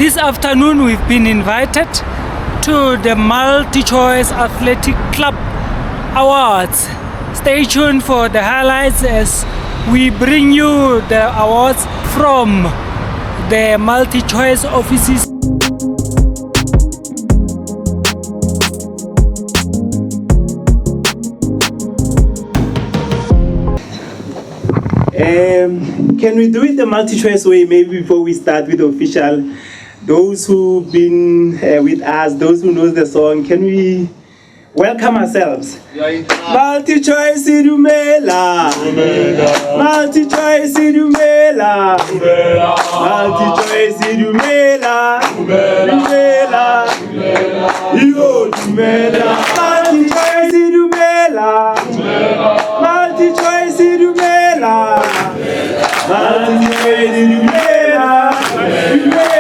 This afternoon we've been invited to the Multichoice Athletic Club Awards. Stay tuned for the highlights as we bring you the awards from the Multichoice offices. Can we do it the Multichoice way maybe before we start with the official? Those who've been with us, those who know the song, can we welcome ourselves? Multichoice idumela, Multichoice idumela, Multichoice idumela, idumela, yo idumela, Multichoice idumela, Multichoice idumela, Multichoice idumela, idumela,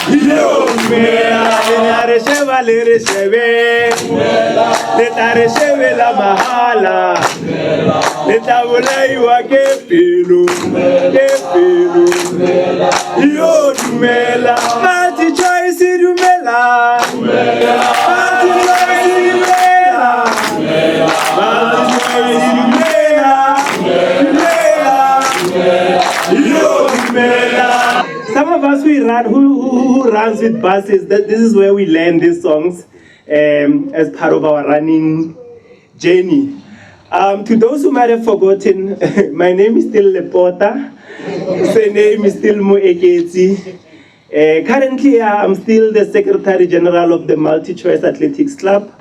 yo idumela, lenaresheva leresheve, letaresheve la mahala, letabulaiwa kepilu, kepilu, yo idumela, Multichoice idumela, Multichoice idumela, Multichoice idumela, yo idumela. Some of us who runs with buses, this is where we learn these songs as part of our running journey. To those who might have forgotten, my name is still Lepota. My name is still Moeketsi. Currently, I'm still the Secretary General of the Multichoice Athletics Club.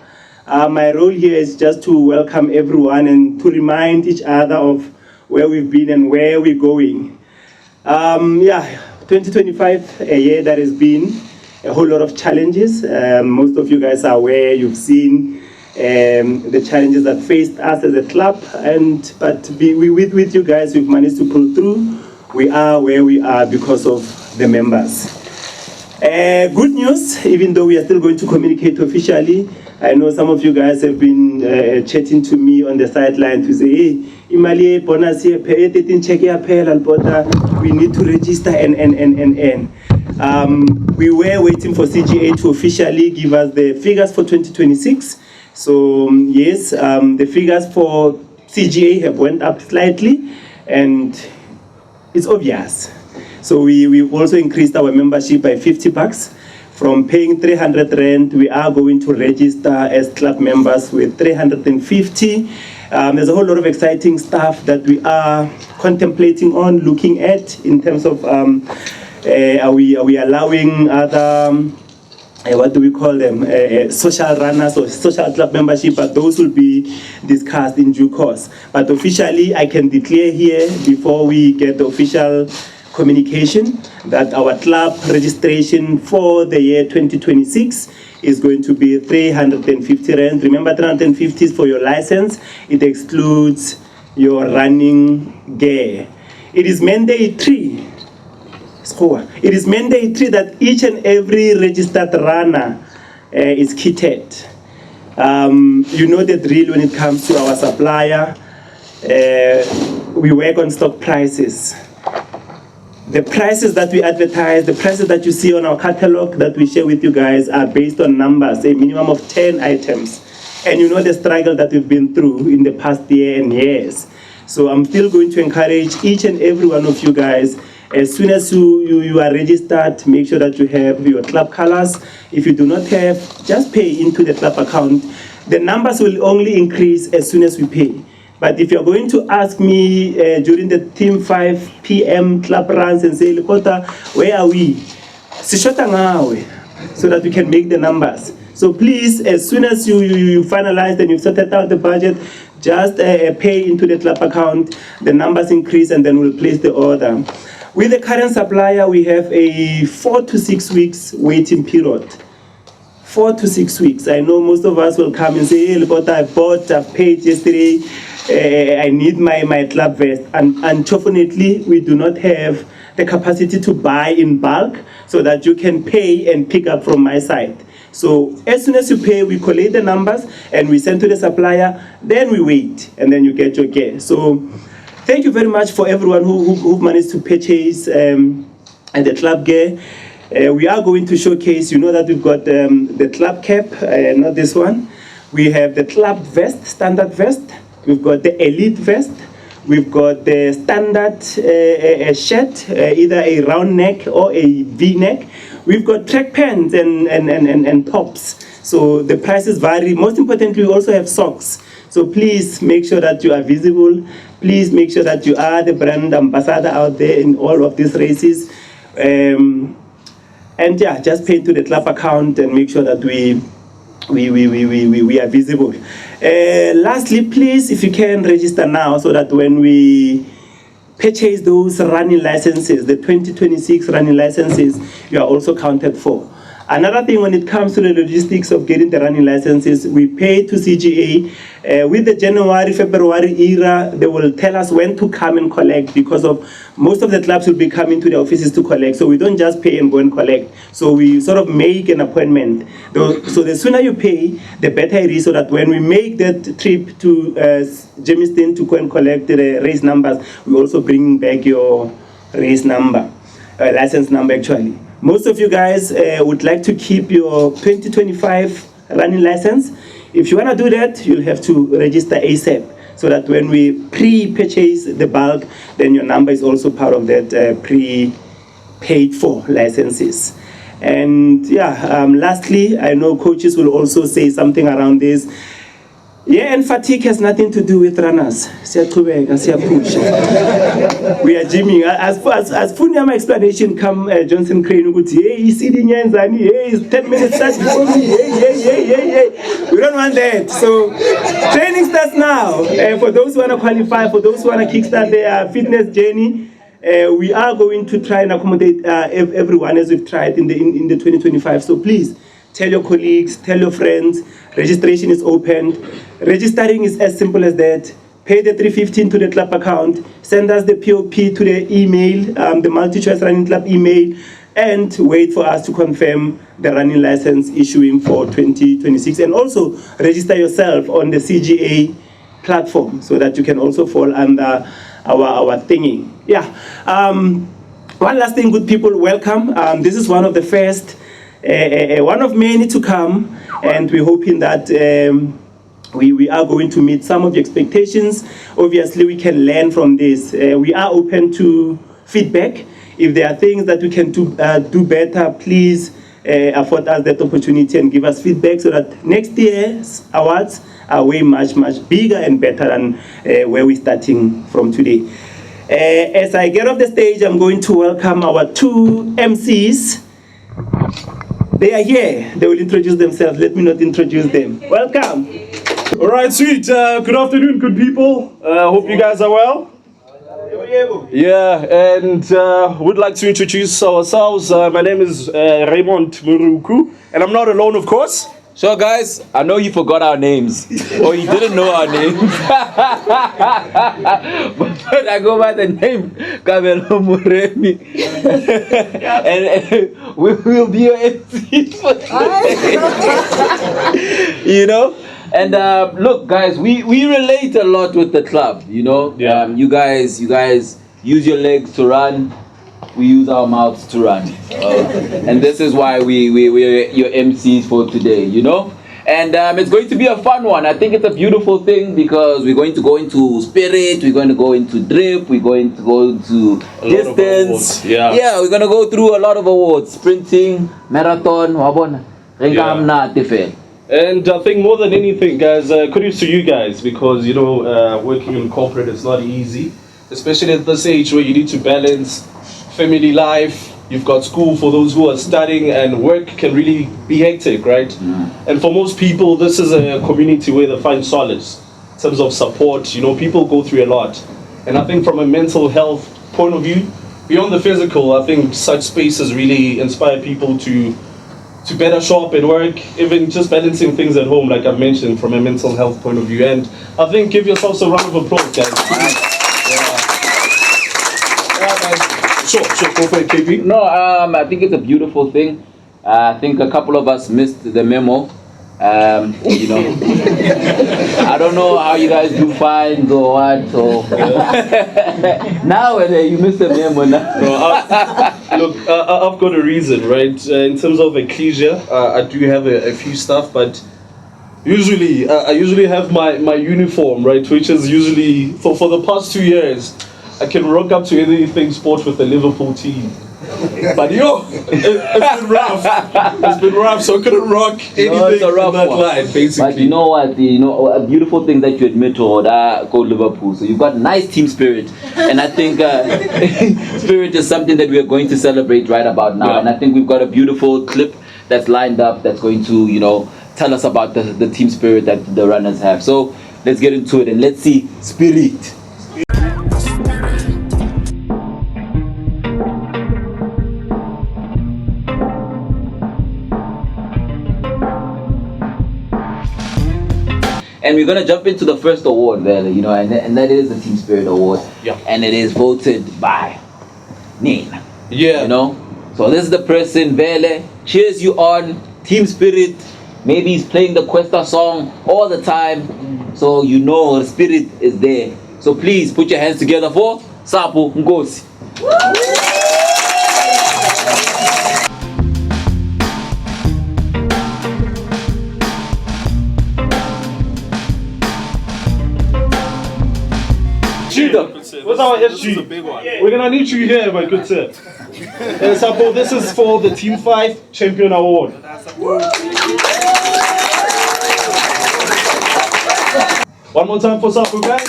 My role here is just to welcome everyone and to remind each other of where we've been and where we're going. 2025, a year that has been a whole lot of challenges. Most of you guys are aware, you've seen the challenges that faced us as a club, but with you guys, we've managed to pull through. We are where we are because of the members. Good news, even though we are still going to communicate officially, I know some of you guys have been chatting to me on the sideline to say, hey, imali bonus here, check we need to register and. We were waiting for CGA to officially give us the figures for 2026. So yes, the figures for CGA have went up slightly, and it's obvious. So we also increased our membership by 50 bucks. From paying 300 rand, we are going to register as club members with 350. There's a whole lot of exciting stuff that we are contemplating on, looking at in terms of are we allowing other, what do we call them, social runners or social club membership, but those will be discussed in due course. But officially, I can declare here before we get the official communication that our club registration for the year 2026 is going to be 350 rand. Remember, 350 is for your license. It excludes your running gear. It is mandatory. It is mandatory that each and every registered runner is kitted. You know the drill when it comes to our supplier. We work on stock prices. The prices that we advertise, the prices that you see on our catalog that we share with you guys are based on numbers, a minimum of 10 items. And you know the struggle that we've been through in the past year and years. So I'm still going to encourage each and every one of you guys, as soon as you are registered, make sure that you have your club colors. If you do not have, just pay into the club account. The numbers will only increase as soon as we pay. But if you're going to ask me during the Team 5 PM club runs and say, Lekota, where are we? Sishota ngawe, so that we can make the numbers. So please, as soon as you finalize and you've sorted out the budget, just pay into the club account, the numbers increase, and then we'll place the order. With the current supplier, we have a 4 to 6 weeks waiting period. 4 to 6 weeks. I know most of us will come and say, hey, Lekota, I paid yesterday. I need my club vest, and unfortunately we do not have the capacity to buy in bulk so that you can pay and pick up from my side. So as soon as you pay, we collate the numbers and we send to the supplier, then we wait and then you get your gear. So thank you very much for everyone who managed to purchase and the club gear. We are going to showcase, you know that we've got the club cap, not this one. We have the club vest, standard vest. We've got the elite vest. We've got the standard shirt, either a round neck or a V-neck. We've got track pants and tops. So the prices vary. Most importantly, we also have socks. So please make sure that you are visible. Please make sure that you are the brand ambassador out there in all of these races. And yeah, just pay to the club account and make sure that we are visible. Lastly, please, if you can register now so that when we purchase those running licenses, the 2026 running licenses, you are also counted for. Another thing when it comes to the logistics of getting the running licenses, we pay to CGA. With the January, February era, they will tell us when to come and collect because of most of the clubs will be coming to the offices to collect. So we don't just pay and go and collect. So we sort of make an appointment. So the sooner you pay, the better it is, so that when we make that trip to Jamestown to go and collect the race numbers, we also bring back your race number, license number actually. Most of you guys would like to keep your 2025 running license. If you want to do that, you'll have to register ASAP so that when we pre-purchase the bulk, then your number is also part of that pre-paid for licenses. And yeah, lastly, I know coaches will also say something around this. Yeah, and fatigue has nothing to do with runners. We are gymming. As Funyama explanation come, Johnson Crane would say, hey, he's sitting here, hey, he's 10 minutes starts before me, hey. We don't want that. So training starts now. For those who want to qualify, for those who want to kickstart their fitness journey, we are going to try and accommodate everyone as we've tried in the 2025. So please, tell your colleagues, tell your friends, registration is open. Registering is as simple as that. Pay the $315 to the club account, send us the POP to the email, the Multichoice Running Club email, and wait for us to confirm the running license issuing for 2026. And also register yourself on the CGA platform so that you can also fall under our thingy. Yeah. One last thing, good people, welcome. This is one of the first, one of many to come, and we're hoping that we are going to meet some of the expectations. Obviously, we can learn from this. We are open to feedback. If there are things that we can do better, please afford us that opportunity and give us feedback so that next year's awards are way much bigger and better than where we're starting from today. As I get off the stage, I'm going to welcome our two MCs. They are here. They will introduce themselves. Let me not introduce them. Welcome. All right, sweet. Good afternoon, good people. Hope you guys are well. Yeah, and would like to introduce ourselves. My name is Raymond Muruku, and I'm not alone, of course. So guys, I know you forgot our names, or you didn't know our names, but I go by the name Kabelo Muremi, and we will be your MCs for today. You know? And look, guys, we relate a lot with the club. You know, yeah. You guys use your legs to run. We use our mouths to run, and this is why we're your MCs for today. You know, and it's going to be a fun one. I think it's a beautiful thing because we're going to go into spirit. We're going to go into drip. We're going to go into distance. Yeah, we're going to go through a lot of awards: sprinting, marathon, wabona. And I think more than anything, guys, kudos to you guys because, you know, working in corporate is not easy, especially at this age where you need to balance family life. You've got school for those who are studying, and work can really be hectic, right? And for most people, this is a community where they find solace in terms of support. You know, people go through a lot. And I think from a mental health point of view, beyond the physical, I think such spaces really inspire people to better show up and work, even just balancing things at home, like I've mentioned, from a mental health point of view. And I think give yourselves a round of applause, guys. Sure, go for it, KP. No, I think it's a beautiful thing. I think a couple of us missed the memo You know, I don't know how you guys do fines or what. Or now you missed the memo now. No, look, I've got a reason, right? In terms of ecclesia, I do have a few stuff, but usually I usually have my uniform, right? Which is usually for the past 2 years, I can rock up to anything sport with the Liverpool team. But it's been rough. It's been rough, so I couldn't rock anything in that line, basically. But you know what? A beautiful thing that you admit to that called Liverpool. So you've got nice team spirit, and I think spirit is something that we are going to celebrate right about now. Yeah. And I think we've got a beautiful clip that's lined up that's going to tell us about the team spirit that the runners have. So let's get into it and let's see spirit. And we're gonna jump into the first award, Vele, and that is the Team Spirit Award. Yeah. And it is voted by Nina. Yeah. So this is the person, Vele, cheers you on, Team Spirit. Maybe he's playing the Questa song all the time. So her spirit is there. So please put your hands together for Sapo Ngosi. What's our SG? We're gonna need you here, my good sir. Sapo, this is for the Team 5 Champion Award. One more time for Sapo, guys.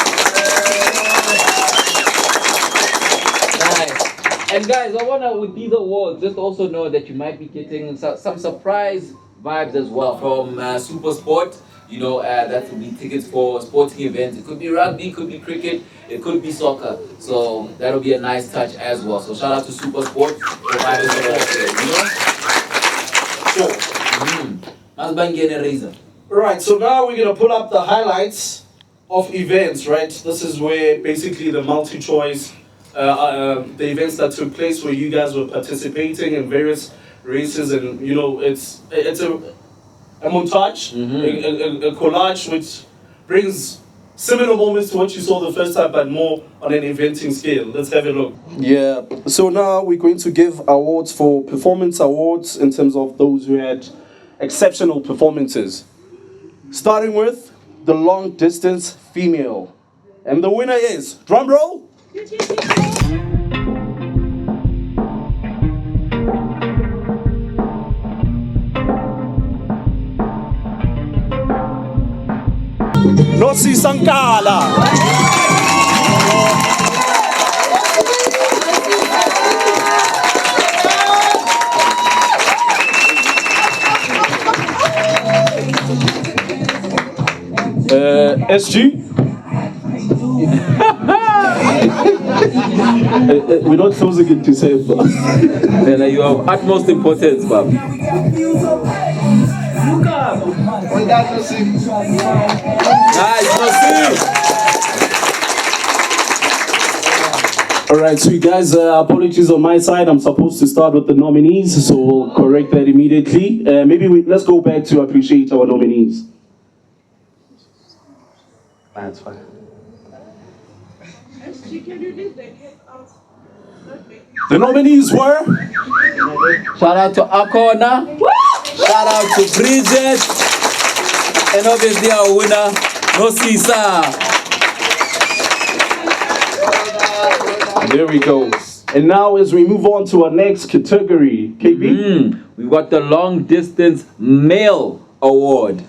Nice. And guys, I wanna, with these awards, just also know that you might be getting some surprise vibes as well from Super Sport. That will be tickets for sporting events. It could be rugby, it could be cricket, it could be soccer. So that'll be a nice touch as well. So shout out to Super Sport for providing that. Sure. Right, so now we're gonna pull up the highlights of events, right? This is where basically the multi-choice, the events that took place where you guys were participating in various races, and it's a montage, a collage which brings similar moments to what you saw the first time, but more on an eventing scale. Let's have a look. Yeah, so now we're going to give awards for performance awards in terms of those who had exceptional performances. Starting with the long distance female. And the winner is, drum roll. Nosi Sankala. SG. We're not closing it to save. Then you have utmost importance, Bob. Alright, so you guys, apologies on my side. I'm supposed to start with the nominees, so we'll correct that immediately. Let's go back to appreciate our nominees. That's fine. The nominees were? Shout out to Akona, shout out to Bridget, and obviously our winner, Nosisa. There we go. And now as we move on to our next category, KB. We've got the long distance male award.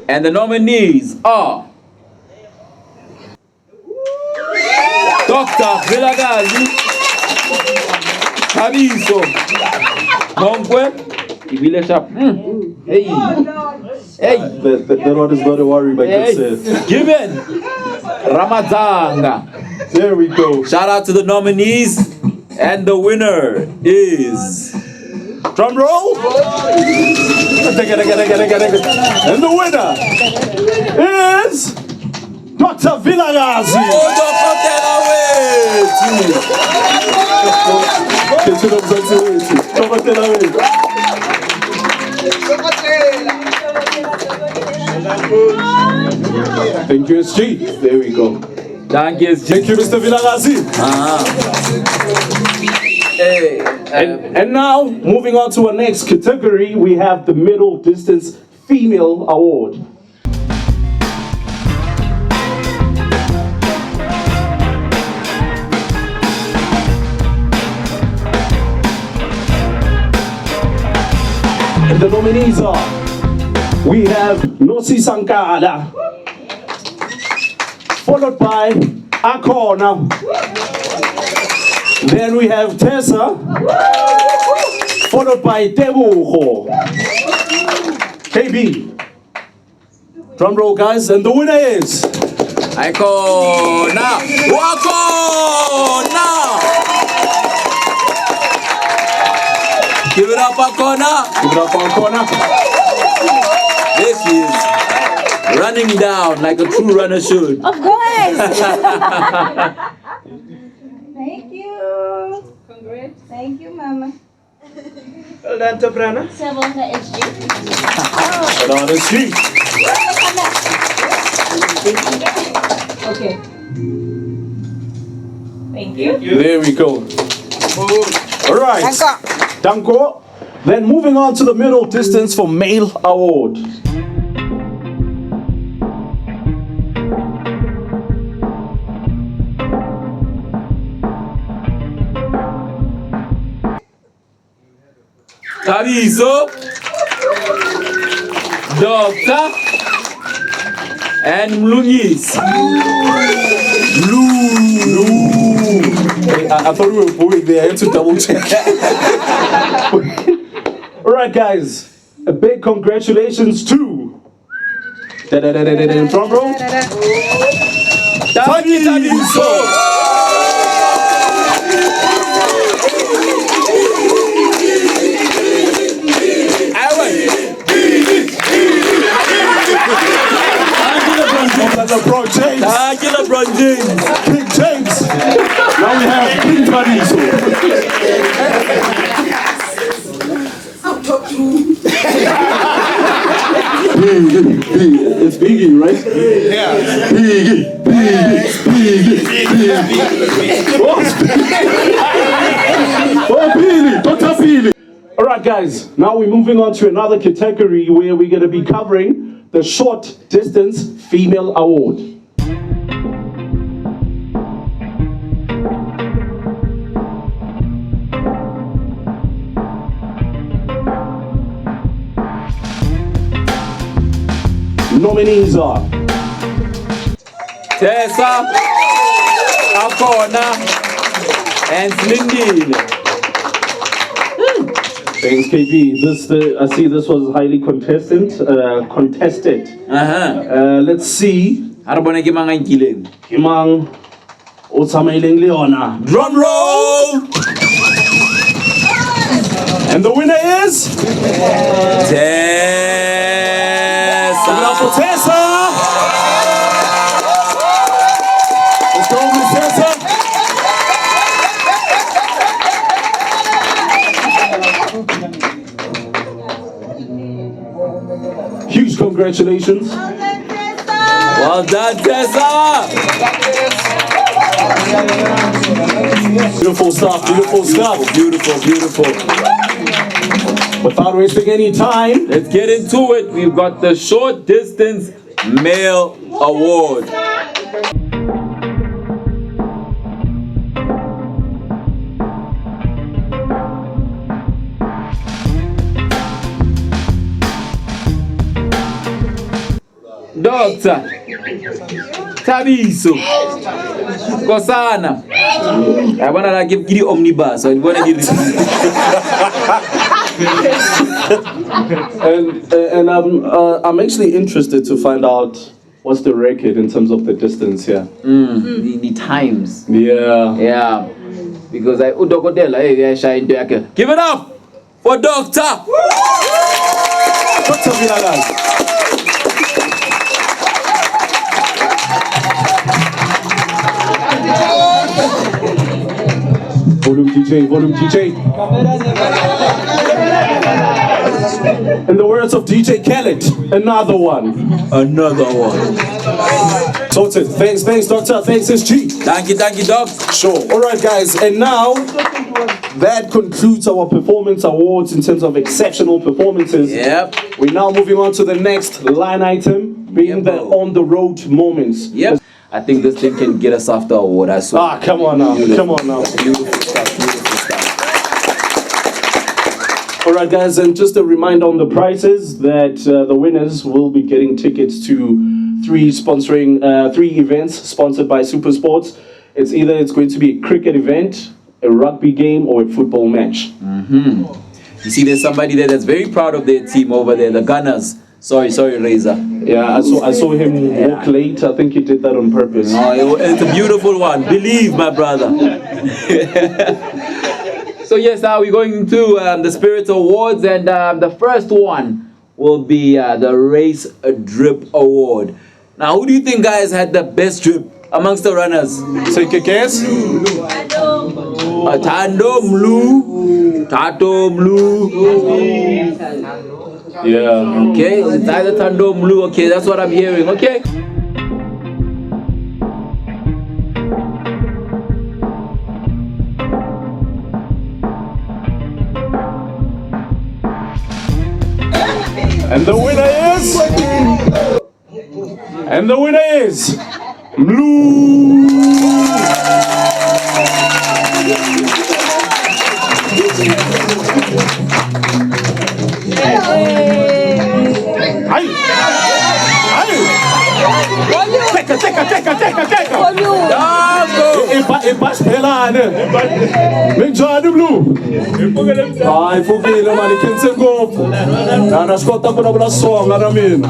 And the nominees are Dr. Vilagazi, Kabiso, Monkwe, Ibile Shap. Hey. Hey. That one is not a worry, my good sir. Given Ramadanga. There we go. Shout out to the nominees. And the winner is... Drum roll. And the winner is Dr. Vilagazi. Thank you, SG. There we go. Thank you, Thank you, Mr. Vilagazi. Hey, And now, moving on to our next category, we have the Middle Distance Female Award. And the nominees are, we have Nosi Sankala, followed by Akona. Then we have Tessa, followed by Tebuho. KB. Drum roll, guys, and the winner is Akona. Give it up, Akona. Give it up for Akona. This is running down like a true runner should. Of course. Thank you. Congrats. Thank you, Mama. Well done, Tabrana. Sabonga SG. And on the street. Okay. Thank you. There we go. All right. Danko. Then moving on to the Middle Distance for Male Award. Tabiso, Doctor, and Mlungis. Hey, I thought we were going there. I had to double check. All right, guys. A big congratulations to. Drum roll. Tabiso. LeBron James. Thank you, LeBron James. King James. Now we have King Taniso. It's Biggie, right? Yeah. Biggie. Dr. Billy. All right, guys. Now we're moving on to another category where we're going to be covering the Short Distance Female Award. Nominees are Tessa, Akona, and Slingin. Thanks, KB. I see this was highly contested. Let's see. Harabona ke mga inkileng. Kimang Osamaileng Leona. Drum roll. And the winner is Tessa. Tessa. Let's go, Miss Tessa. Huge congratulations. Well done, Tessa. Beautiful stuff, beautiful stuff. Beautiful. Without wasting any time, Let's get into it. We've got the Short Distance Male Award. Doctor Tabiso Kosana. I want to give the omnibus. So I want to give this. and I'm actually interested to find out what's the record in terms of the distance here. The times. Yeah. Because I give it up for Doctor. Dr. Vilagazi. Volume DJ, volume DJ. In the words of DJ Khaled, another one. Another one. Sorted. Thanks, Doctor. Thanks, SG. Thank you, Doc. Sure. All right, guys. And now, that concludes our performance awards in terms of exceptional performances. Yep. We're now moving on to the next line item, being the on-the-road moments. Yep. I think this thing can get us after award, I swear. Ah, come on now. Beautiful. Come on now. Beautiful stuff. All right, guys, and just a reminder on the prizes that the winners will be getting tickets to three events sponsored by Super Sports. It's going to be a cricket event, a rugby game, or a football match. You see, there's somebody there that's very proud of their team over there, the Gunners. Sorry, Razor. Yeah, I saw him walk late. I think he did that on purpose. Oh, it's a beautiful one. Believe, my brother. So yes, now we're going to the Spirit Awards, and the first one will be the Race Drip Award. Now, who do you think, guys, had the best drip amongst the runners? Take a guess. Tando Mlu. Tato Mlu. Yeah. Okay, it's either Tando Mlu. Okay, that's what I'm hearing. Okay. And the winner is Blue. Ai. Teca. Ipasiphelane. Minjani Blue? Hayi fukile mali khense ngopfu. Na swi kota ku vulavula Xitsonga na mina.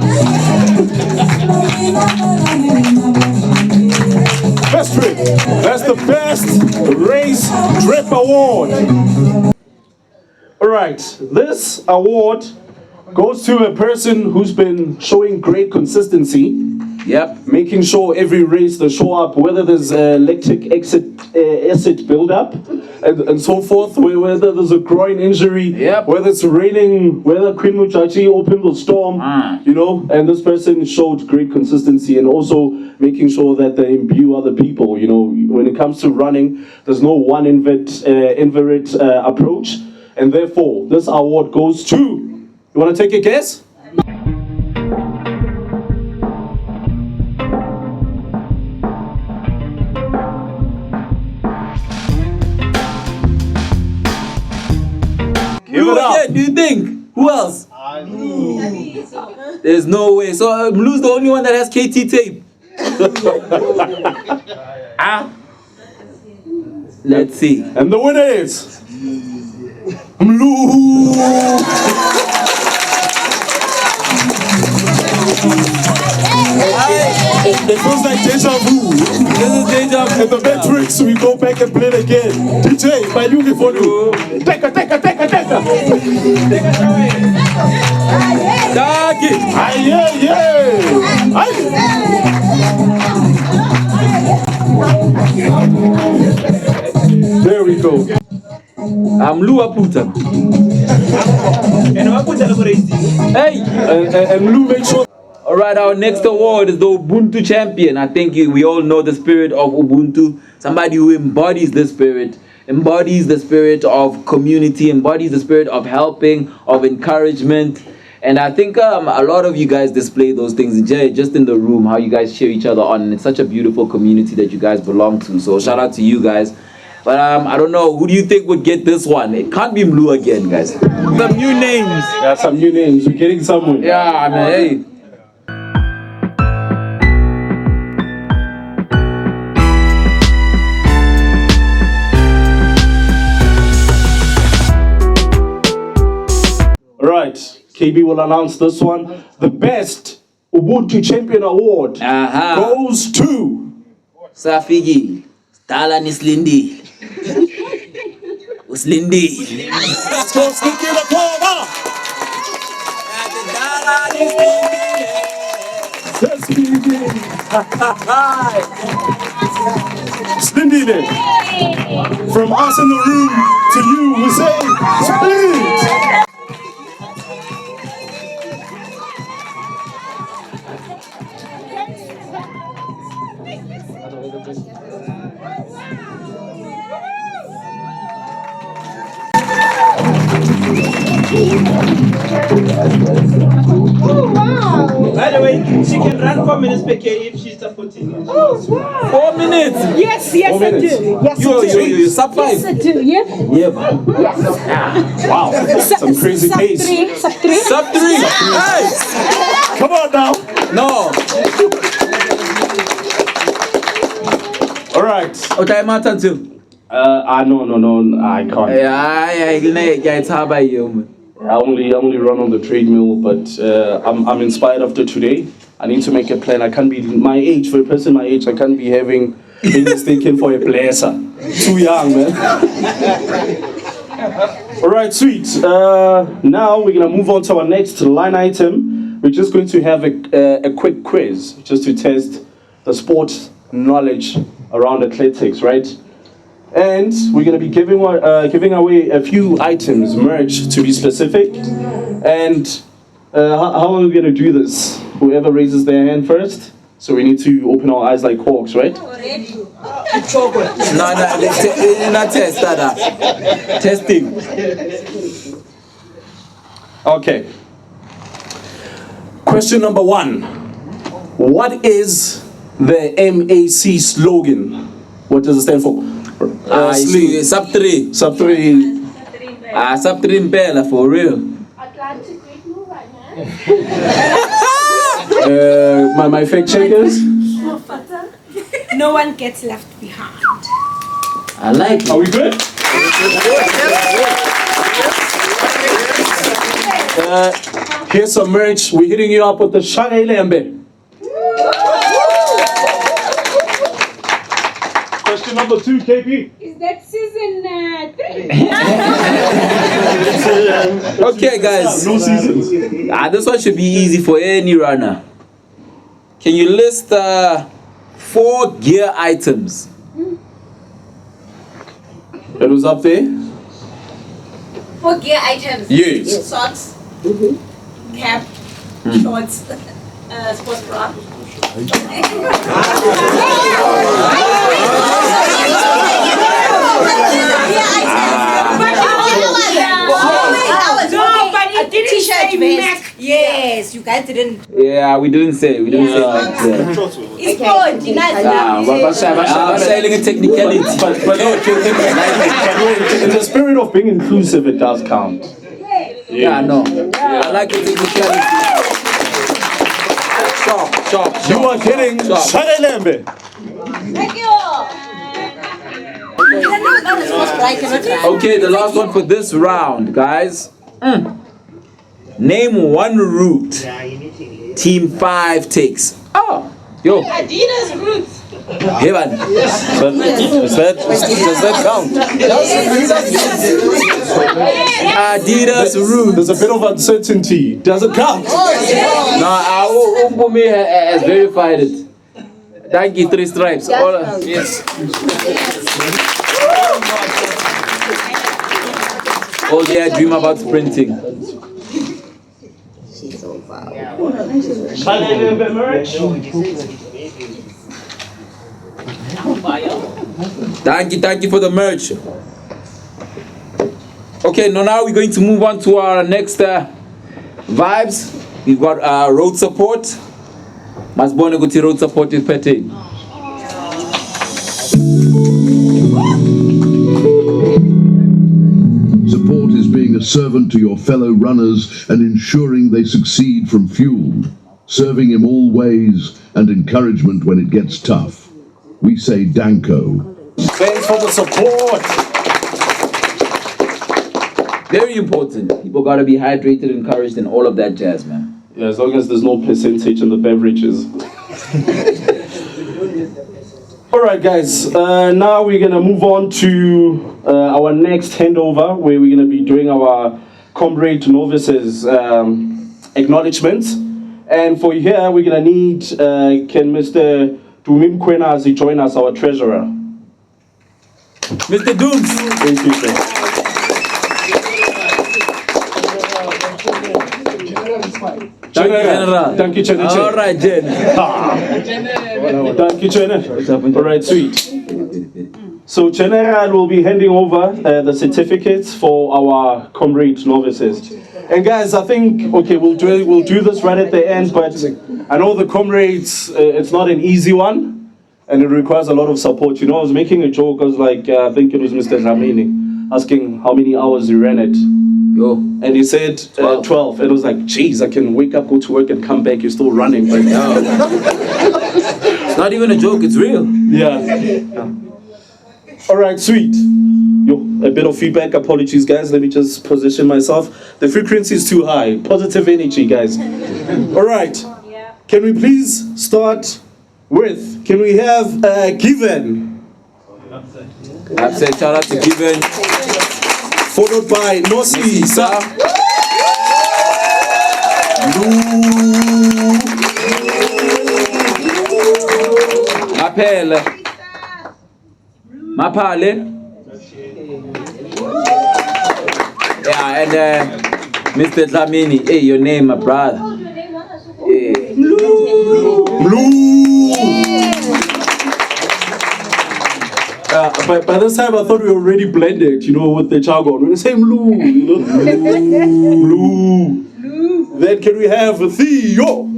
Best drip. That's the best race drip award. All right, this award goes to a person who's been showing great consistency. Yep. Making sure every race they show up, whether there's lactic acid buildup and so forth, whether there's a groin injury, yep. Whether it's raining, whether Queen Muchachi opened the storm, you know, and this person showed great consistency and also making sure that they imbue other people, you know, when it comes to running, there's no one inverted approach, and therefore this award goes to, you want to take a guess? Who do you think? Who else? There's no way. So Blue's the only one that has KT tape. Let's see. And the winner is Blue. It feels like deja vu. This is deja vu. And the metrics, we go back and play it again. DJ, my uniform. Take a. Dagi. There we go. I'm Lua Puta. Hey! And Lou, make sure. Alright, our next award is the Ubuntu Champion. I think we all know the spirit of Ubuntu. Somebody who embodies the spirit of community, embodies the spirit of helping, of encouragement. And I think a lot of you guys display those things just in the room, how you guys cheer each other on. And it's such a beautiful community that you guys belong to. So shout out to you guys. But I don't know, who do you think would get this one? It can't be Blue again, guys. Some new names. Yeah, some new names. We're getting somewhere. Yeah, man, hey. Right, KB will announce this one. The best Ubuntu Champion Award goes to Safigi. Stala ni Slindi. Uslindi. Let's go, Slinky the Palmer. Splendid. From us in the room to you, we say splendid. By the way, she can run 4 minutes per K if she's supporting you. 4 minutes. Yes, yes, I do. Yes, I do. You sub 5. Yes, I do. Yep. Yep. Wow, some crazy pace. Sub 3. Sub 3. Hey. Come on now. No. All right. Okay, Martin too. No, I can't. Yeah, it's how about you, man? I only run on the treadmill, but I'm inspired after today. I need to make a plan. I can't be my age, for a person my age, I can't be being mistaken for a blesser. Too young, man. All right, sweet. Now we're gonna move on to our next line item. We're just going to have a quick quiz, just to test the sport knowledge around athletics, right? And we're going to be giving away a few items, merch to be specific. And how are we going to do this? Whoever raises their hand first. So we need to open our eyes like hawks, right? No, not test that. Testing. Okay. Question number 1. What is the MAC slogan? What does it stand for? Sub 3. Sub 3. Sub 3 impela, for real. My fact checkers. No one gets left behind. I like it. Are we good? Here's some merch. We're hitting you up with the Shaka Lembe. Question number 2, KP. Is that season 3? Okay, guys. No seasons. This one should be easy for any runner. Can you list 4 gear items? It was up there? 4 gear items. Yes. Socks, cap, shorts, sports bra. T-shirt, vest. Yes, you guys didn't. Yeah, we didn't say. We didn't say that. It's good. I'm saying a technicality. But no, in the spirit of being inclusive, it does count. Yeah, no. I like the technicality. Sharp. You are getting Shaka Lembe. Thank you. Okay, the last one for this round, guys. Name one route Team 5 takes. Oh, yo. Adidas roots. Heaven. Does that count? Adidas route. There's a bit of uncertainty. Does it count? No, Umbumi has verified it. Thank you, 3 stripes. Yes. All day I dream about sprinting. Thank you for the merch. Okay, now we're going to move on to our next vibes. We've got road support. Masbone Guti road support is petty. Support is being a servant to your fellow runners and ensuring they succeed from fuel, serving in all ways and encouragement when it gets tough. We say Danko. Thanks for the support. Very important. People gotta be hydrated, encouraged, and all of that jazz, man. Yeah, as long as there's no percentage in the beverages. All right, guys. Now we're gonna move on to our next handover, where we're gonna be doing our comrade novices acknowledgements. And for here, we're gonna need, can Mr. Dumim Kwenazi join us, our treasurer? Mr. Dooms. Thank you, sir. General. Thank you, General. All right, Jen. Thank you, General. All right, sweet. So General will be handing over the certificates for our comrade novices. And guys, I think, okay, we'll do this right at the end, but I know the comrades, it's not an easy one, and it requires a lot of support. You know, I was making a joke, I was like, I think it was Mr. Dlamini, asking how many hours he ran it. Yo. And he said 12. And I was like, geez, I can wake up, go to work, and come back, you're still running. But It's not even a joke, it's real. yeah. All right, sweet. Yo, a bit of feedback. Apologies, guys. Let me just position myself. The frequency is too high. Positive energy, guys. All right. Can we please start with, can we have Given? Upset, shout out to Given. Followed by Nosi. Mapele. Mapale. Yeah, and Mr. Dlamini. Hey, your name, my brother. Hey. By this time, I thought we were already blended, you know, with the jargon. We're the same Lou, you know? Lou. Then can we have Theo?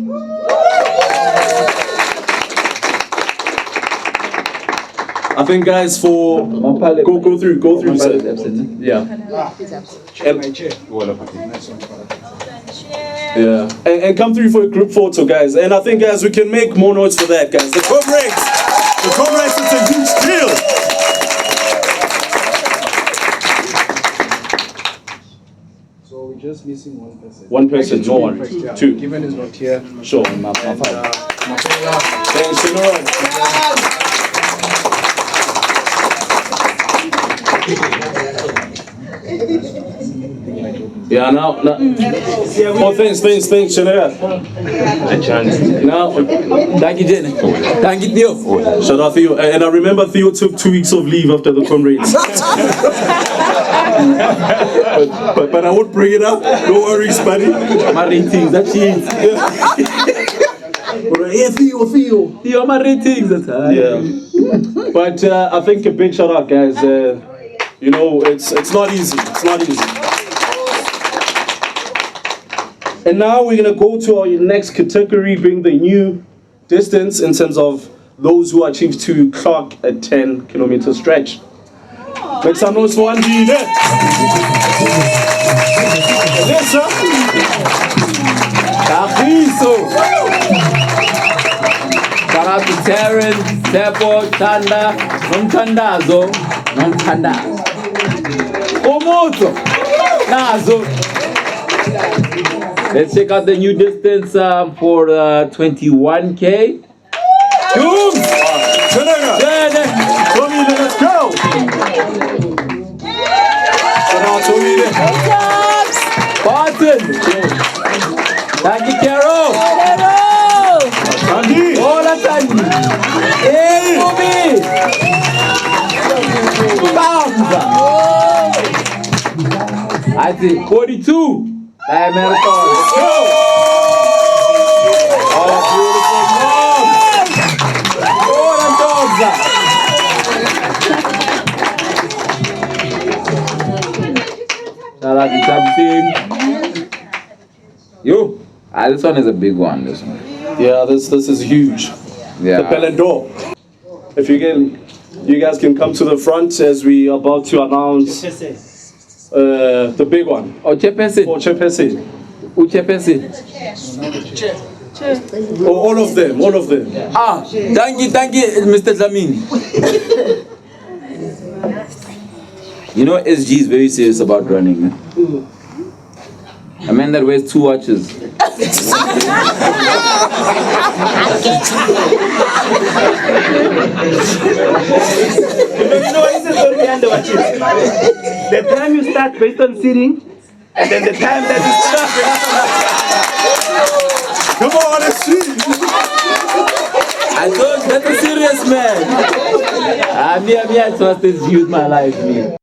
I think, guys, for go through. Sir. Yeah. Yeah. And come through for a group photo, guys. And I think, guys, we can make more notes for that, guys. The comrades, it's a huge deal. So we're just missing one person. One person, no one. Two. Given is not here. Sure. Thanks, General. Yeah, now. Oh, thanks, General. Now, Thank you, Jen. Thank you, Theo. shout out Theo. And I remember Theo took 2 weeks of leave after the comrades. but I won't bring it up. No worries, buddy. My ratings, that's it. Hey, Theo. Theo, my ratings, that's high. Yeah. But I think a big shout out, guys. You know, it's not easy. It's not easy. And now we're going to go to our next category, being the new distance in terms of those who achieve to clock a 10-kilometer stretch. Make some noise for Andy there. Yes, sir. Shout out to Terrence, Tebo, Tanda, Nomtandazo, Nomtandazo. Omoto, Nazo. Let's check out the new distance for 21K. Dooms! Tommy, let's go! Shout out Tommy. Barton. Thank you, Carol. Andy! Hola, Sandy. Hey, Bobby. I see 42. Marathon. Let's go. Oh, beautiful. Shout out to something. Yo, this one is a big one. This one. Yeah, this is huge. Yeah. The Pelendor. If you guys can come to the front as we are about to announce the big one. Oh, Chepesi. Oh, Chepesi. Who Chepesi? Oh, all of them. Ah, thank you, Mr. Dlamini. You know, SG is very serious about running. A man that wears 2 watches. You know what is the story behind the watches? The time you start based on sitting, and then the time that you start based on Come on, let's see. I thought that's a serious man. Me, I trust this youth my life, me.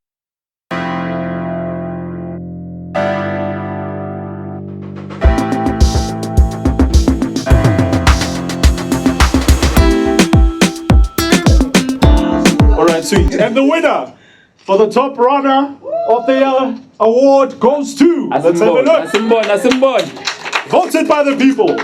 All right, sweet. And the winner for the top runner of the year award goes to. Let's have a look. Asimbon. Voted by the people. Give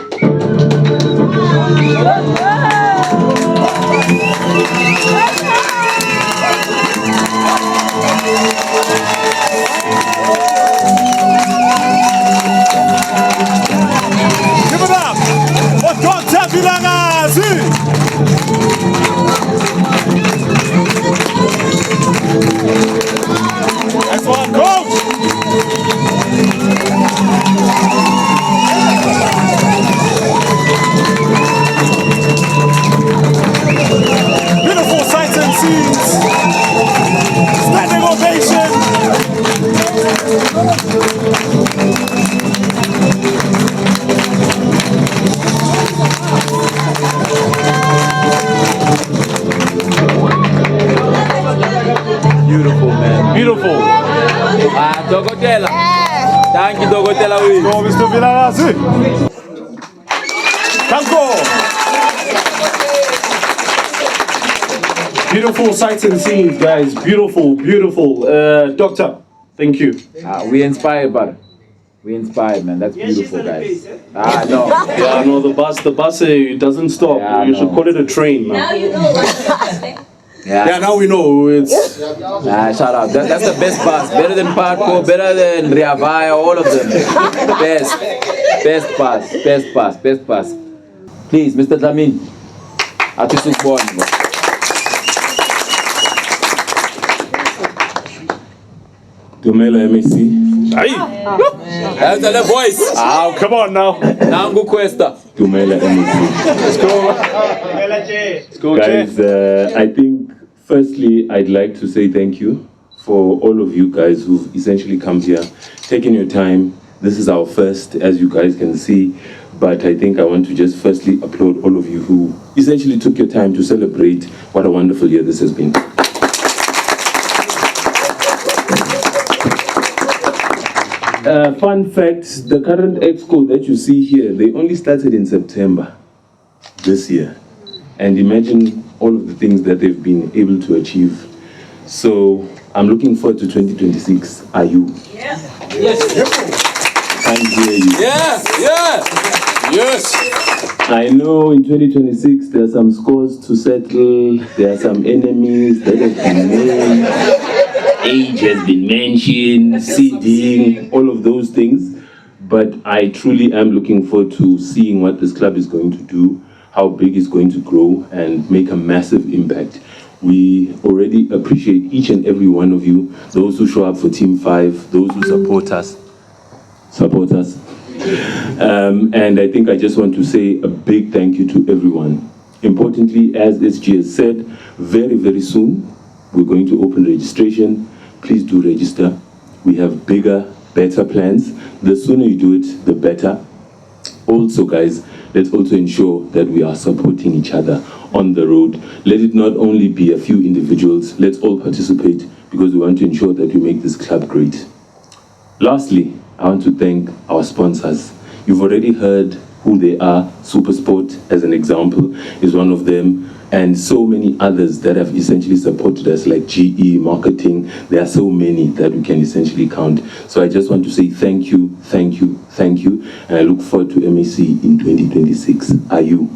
it up for Dr. Vilagazi. Next one, coach. Beautiful sights and scenes. Standing ovation. Beautiful, man. Beautiful. Dogotela. Thank you, Dogotela. Go, Mr. Vilagazi. Kanko. Beautiful sights and scenes, guys. Beautiful, beautiful. Doctor, thank you. We inspired, brother. We inspired, man. That's beautiful, guys. No. Yeah, no, the bus doesn't stop. Yeah, you should call it a train, man. Now you know what. Yeah, now we know it's. Shout out. That's the best bus. Better than Parco, better than Riavaya, all of them. Best pass. Please, Mr. Dlamini. Atisuk born. Dumela MAC. That's the voice. Oh, come on now. Nangu Cuesta. Dumela MAC. Let's go. Guys, I think firstly I'd like to say thank you for all of you guys who've essentially come here, taken your time. This is our first, as you guys can see, but I think I want to just firstly applaud all of you who essentially took your time to celebrate what a wonderful year this has been. Fun fact, the current exco that you see here, they only started in September this year. And imagine all of the things that they've been able to achieve. So I'm looking forward to 2026. Are you? Yeah. Yes. Can't hear you. Yes. I know in 2026 there are some scores to settle, there are some enemies that have been made. Age has been mentioned, seeding, all of those things. But I truly am looking forward to seeing what this club is going to do, how big it's going to grow and make a massive impact. We already appreciate each and every one of you, those who show up for Team 5, those who support us. And I think I just want to say a big thank you to everyone. Importantly, as SG has said, very, very soon, we're going to open registration. Please do register. We have bigger, better plans. The sooner you do it, the better. Also, guys, let's also ensure that we are supporting each other on the road. Let it not only be a few individuals. Let's all participate because we want to ensure that we make this club great. Lastly, I want to thank our sponsors. You've already heard who they are. SuperSport, as an example, is one of them. And so many others that have essentially supported us, like GE, marketing. There are so many that we can essentially count. So I just want to say thank you. And I look forward to MAC in 2026. Are you?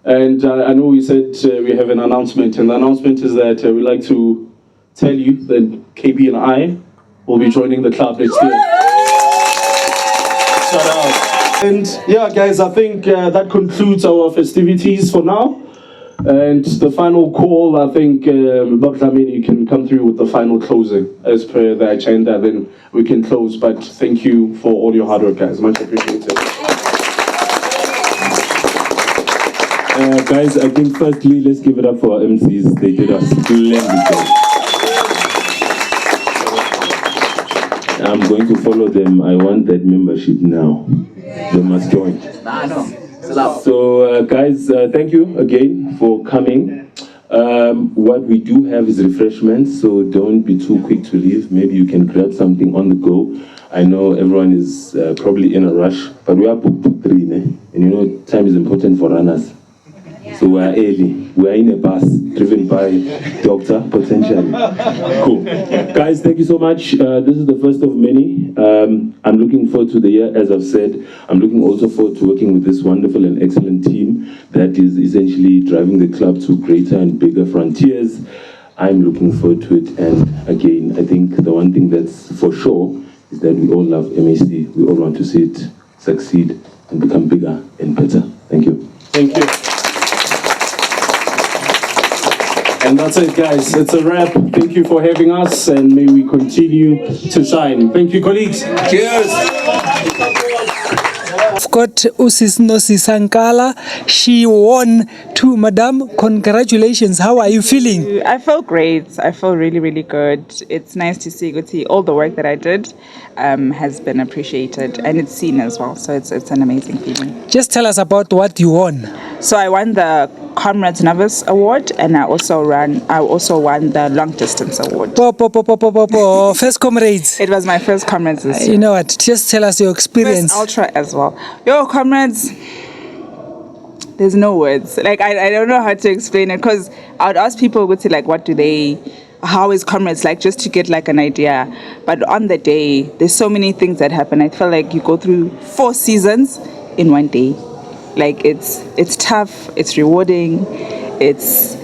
And I know we said we have an announcement, and the announcement is that we'd like to tell you that KB and I will be joining the club next year. Shout out. And yeah, guys, I think that concludes our festivities for now. And the final call, I think, Bob Dlamini, you can come through with the final closing as per the agenda, then we can close. But thank you for all your hard work, guys. Much appreciated. Guys, I think firstly, let's give it up for our MCs. They did a splendid job. I'm going to follow them. I want that membership now. They must join. So, guys, thank you again for coming. What we do have is refreshments, so don't be too quick to leave. Maybe you can grab something on the go. I know everyone is probably in a rush, but we are booked to 3, and you know time is important for runners. So we are early. We are in a bus driven by doctor, potentially. Cool. Guys, thank you so much. This is the first of many. I'm looking forward to the year, as I've said. I'm looking also forward to working with this wonderful and excellent team that is essentially driving the club to greater and bigger frontiers. I'm looking forward to it. And again, I think the one thing that's for sure is that we all love MAC. We all want to see it succeed and become bigger and better. Thank you. Thank you. And that's it, guys. It's a wrap. Thank you for having us, and may we continue to shine. Thank you, colleagues. Cheers. I've got Usis Nosi Sankala. She won too, madam. Congratulations. How are you feeling? I feel great. I feel really, really good. It's nice to see all the work that I did has been appreciated, and it's seen as well. So it's an amazing feeling. Just tell us about what you won. So I won the Comrades Novice Award, and I also won the Long Distance Award. First Comrades. It was my first Comrades this year. You know what? Just tell us your experience. First Ultra as well. Yo, Comrades. There's no words. Like I don't know how to explain it, because I would ask people, would say like, how is Comrades, like, just to get like an idea. But on the day, there's so many things that happen. I feel like you go through 4 seasons in one day. Like it's tough, it's rewarding, it's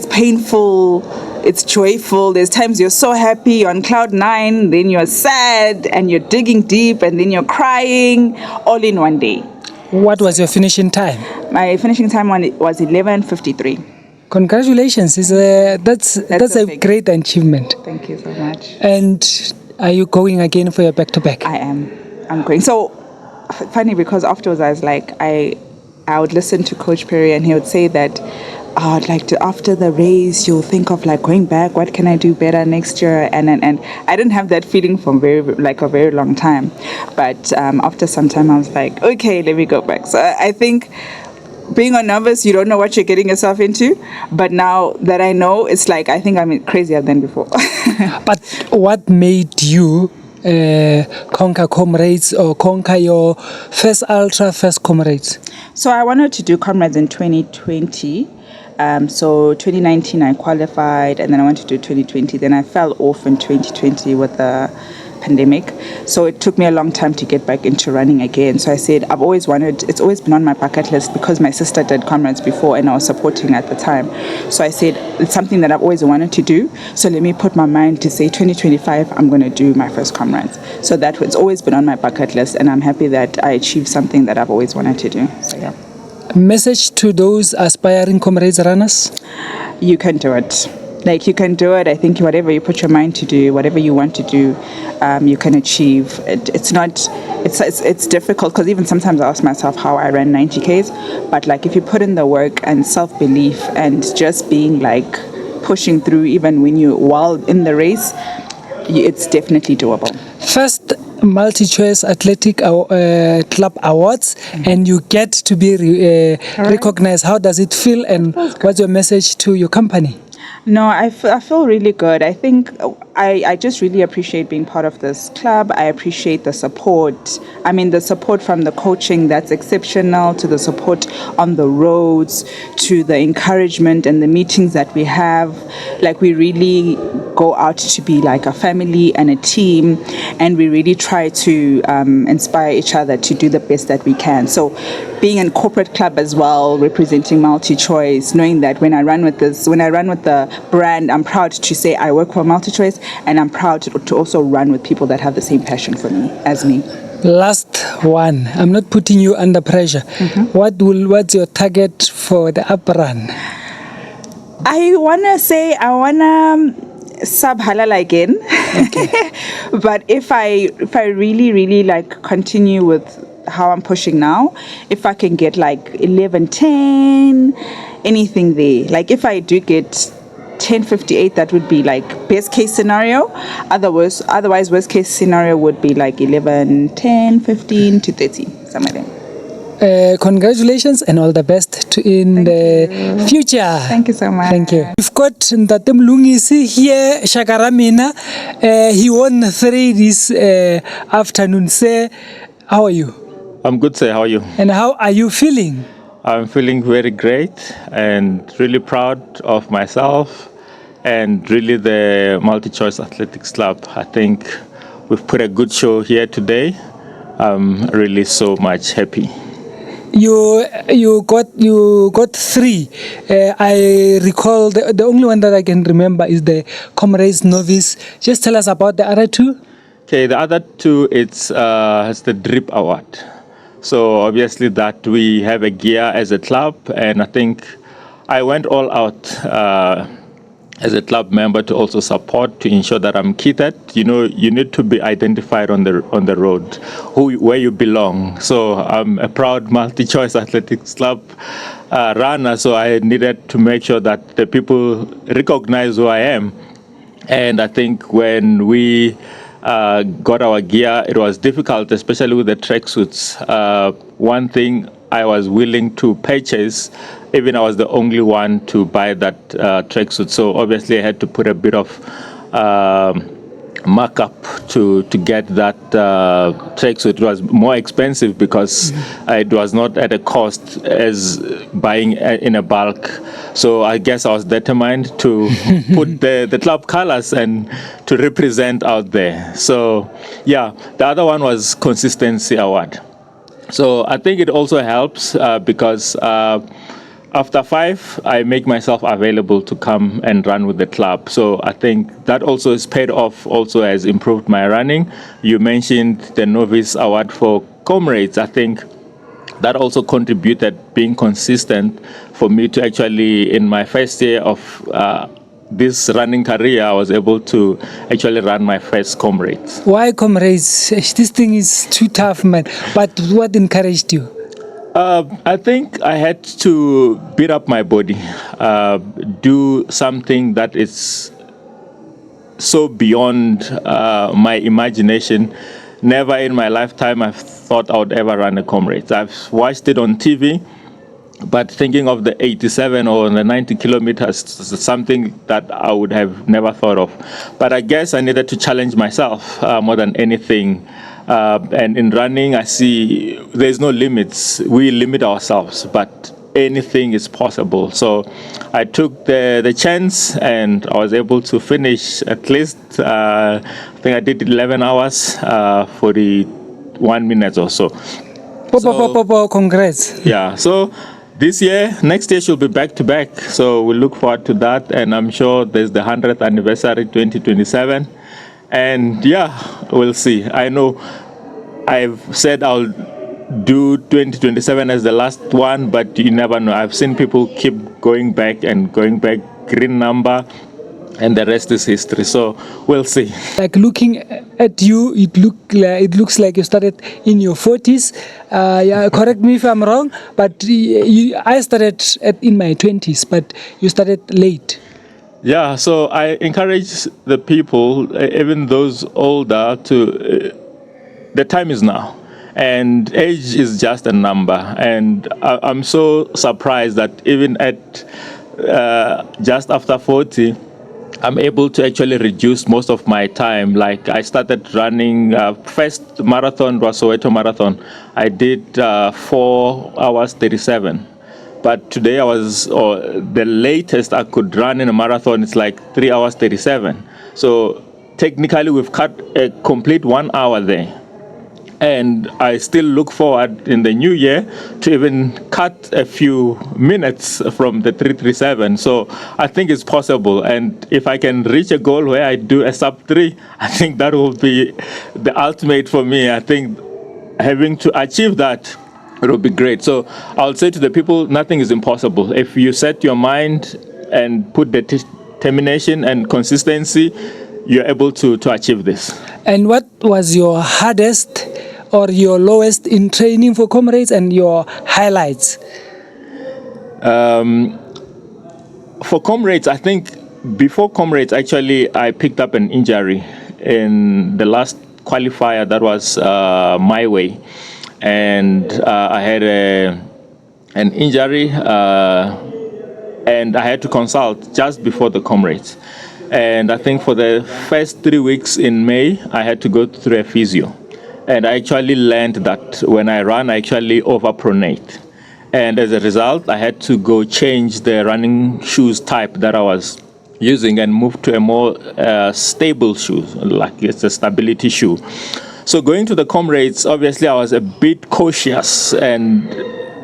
painful, it's joyful. There's times you're so happy, you're on cloud 9, then you're sad and you're digging deep and then you're crying, all in one day. What was your finishing time? My finishing time was 11:53. Congratulations. That's a great achievement. Thank you so much. And are you going again for your back-to-back? I am. I'm going. So funny, because afterwards I was like, I would listen to Coach Perry, and he would say that I'd like to, after the race, you'll think of like going back, what can I do better next year? And I didn't have that feeling for a very long time. But after some time I was like, okay, let me go back. So I think being a novice, you don't know what you're getting yourself into. But now that I know, it's like, I think I'm crazier than before. But what made you conquer Comrades, or conquer your first Ultra, first Comrades? So I wanted to do Comrades in 2020. So 2019 I qualified, and then I wanted to do 2020. Then I fell off in 2020 with the pandemic. So it took me a long time to get back into running again. So I said, it's always been on my bucket list, because my sister did Comrades before and I was supporting at the time. So I said, it's something that I've always wanted to do. So let me put my mind to say 2025, I'm going to do my first Comrades. So it's always been on my bucket list, and I'm happy that I achieved something that I've always wanted to do. So yeah. Message to those aspiring Comrades runners? You can do it. Like, you can do it. I think whatever you put your mind to do, whatever you want to do, you can achieve. It's difficult, because even sometimes I ask myself how I ran 90 Ks. But like, if you put in the work and self-belief and just being like pushing through, even while in the race, it's definitely doable. First Multichoice Athletic Club Awards, and you get to be recognized. How does it feel, and what's your message to your company? No, I feel really good. I think I just really appreciate being part of this club. I appreciate the support. I mean, the support from the coaching, that's exceptional, to the support on the roads, to the encouragement and the meetings that we have. Like, we really go out to be like a family and a team, and we really try to inspire each other to do the best that we can. So being in corporate club as well, representing Multichoice, knowing that when I run with the brand, I'm proud to say I work for Multichoice, and I'm proud to also run with people that have the same passion for me as me. Last one. I'm not putting you under pressure. Mm-hmm. What's your target for the up run? I wanna sub halal again. Okay. But if I really like continue with how I'm pushing now, if I can get like 11:10, anything there. Like, if I do get 10:58, that would be like best case scenario. Otherwise, worst case scenario would be like 11, 10, 15 to 30, somewhere there. Congratulations and all the best in the future. Thank you so much. Thank you. We've got Ntate Mlungisi here, Shakaramina. He won 3 this afternoon. Sir, how are you? I'm good, sir. How are you? And how are you feeling? I'm feeling very great and really proud of myself and really the Multichoice Athletics Club. I think we've put a good show here today. I'm really so much happy. You got 3. I recall the only one that I can remember is the Comrades Novice. Just tell us about the other 2. Okay, the other 2 it's the Drip Award. So obviously that we have a gear as a club, and I think I went all out as a club member to also support to ensure that I'm kitted. You know, you need to be identified on the road, where you belong. So I'm a proud Multichoice Athletics Club runner, so I needed to make sure that the people recognize who I am. And I think when we got our gear, it was difficult, especially with the tracksuits. One thing I was willing to purchase, even I was the only one to buy that tracksuit. So obviously I had to put a bit of markup to get that tracksuit. It was more expensive because it was not at a cost as buying in a bulk. So I guess I was determined to put the club colors and to represent out there. So yeah, the other one was Consistency Award. So I think it also helps because after 5, I make myself available to come and run with the club. So I think that also is paid off, also has improved my running. You mentioned the Novice Award for Comrades. I think that also contributed, being consistent, for me to actually, in my first year of this running career, I was able to actually run my first Comrades. Why Comrades? This thing is too tough, man. But what encouraged you? I think I had to beat up my body, do something that is so beyond my imagination. Never in my lifetime I've thought I would ever run a Comrades. I've watched it on TV, but thinking of the 87 or the 90 kilometers is something that I would have never thought of. But I guess I needed to challenge myself more than anything. And in running, I see there's no limits. We limit ourselves, but anything is possible. So I took the chance, and I was able to finish at least, I think I did 11 hours, 41 minutes or so. Congrats. Yeah, so next year she'll be back to back. So we look forward to that, and I'm sure there's the 100th anniversary 2027. And yeah, we'll see. I know I've said I'll do 2027 as the last one, but you never know. I've seen people keep going back, green number, and the rest is history. So we'll see. Like looking at you, it looks like you started in your 40s. Yeah, correct me if I'm wrong, but I started in my 20s, but you started late. Yeah, so I encourage the people, even those older, the time is now. And age is just a number. And I'm so surprised that even at just after 40, I'm able to actually reduce most of my time. Like I started running, first marathon was Soweto Marathon. I did 4 hours 37. But today the latest I could run in a marathon is like 3 hours 37. So technically we've cut a complete 1 hour there. And I still look forward in the new year to even cut a few minutes from the 337. So I think it's possible. And if I can reach a goal where I do a sub 3, I think that will be the ultimate for me. I think having to achieve that, it will be great. So I'll say to the people, nothing is impossible. If you set your mind and put the determination and consistency, you're able to achieve this. And what was your hardest or your lowest in training for Comrades and your highlights? For Comrades, I think before Comrades, actually, I picked up an injury in the last qualifier that was my way. And I had an injury and I had to consult just before the Comrades. And I think for the first 3 weeks in May, I had to go through a physio. And I actually learned that when I run, I actually overpronate. And as a result, I had to go change the running shoes type that I was using and move to a more stable shoe, like it's a stability shoe. So going to the Comrades, obviously I was a bit cautious, and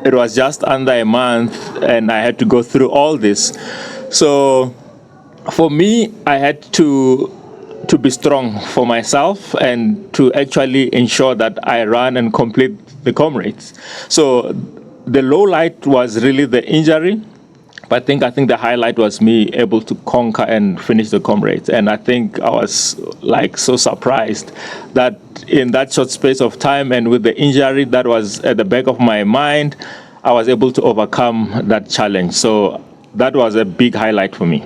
it was just under a month and I had to go through all this. So for me, I had to be strong for myself and to actually ensure that I run and complete the Comrades. So the low light was really the injury, but I think the highlight was me able to conquer and finish the Comrades. And I think I was like so surprised that in that short space of time and with the injury that was at the back of my mind, I was able to overcome that challenge. So that was a big highlight for me.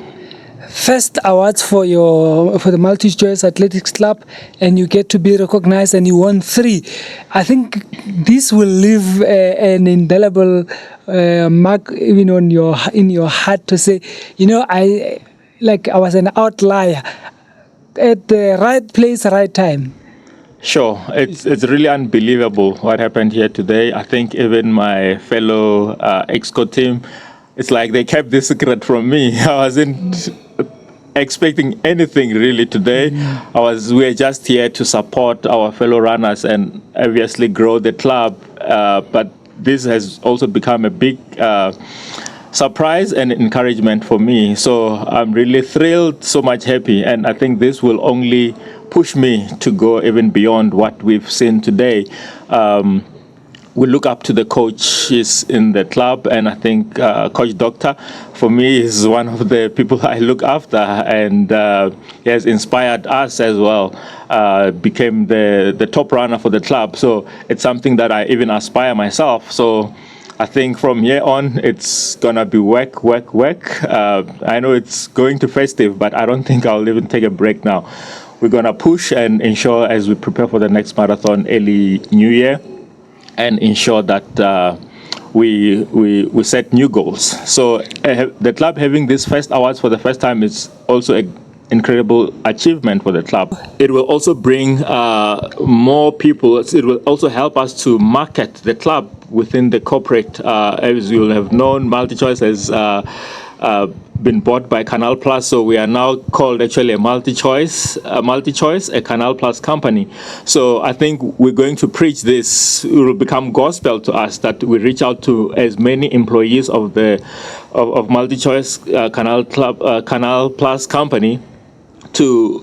First awards for the Multichoice Athletics Club, and you get to be recognized, and you won 3. I think this will leave an indelible mark even in your heart to say, I was an outlier at the right place, right time. Sure, it's really unbelievable what happened here today. I think even my fellow Exco team, it's like they kept this secret from me. I wasn't expecting anything really today. We were just here to support our fellow runners and obviously grow the club. But this has also become a big surprise and encouragement for me. So I'm really thrilled, so much happy, and I think this will only push me to go even beyond what we've seen today. We look up to the coaches in the club, and I think Coach Doctor, for me, is one of the people I look after, and he has inspired us as well, became the top runner for the club. So it's something that I even aspire myself. So I think from here on, it's going to be work. I know it's going to festive, but I don't think I'll even take a break now. We're going to push and ensure as we prepare for the next marathon early New Year, and ensure that we set new goals. So the club having these first awards for the first time is also an incredible achievement for the club. It will also bring more people. It will also help us to market the club within the corporate. As you will have known, Multichoice has been bought by Canal Plus, so we are now called actually a Multichoice, a Canal Plus company. So I think we're going to preach this. It will become gospel to us that we reach out to as many employees of Multichoice Canal Plus company to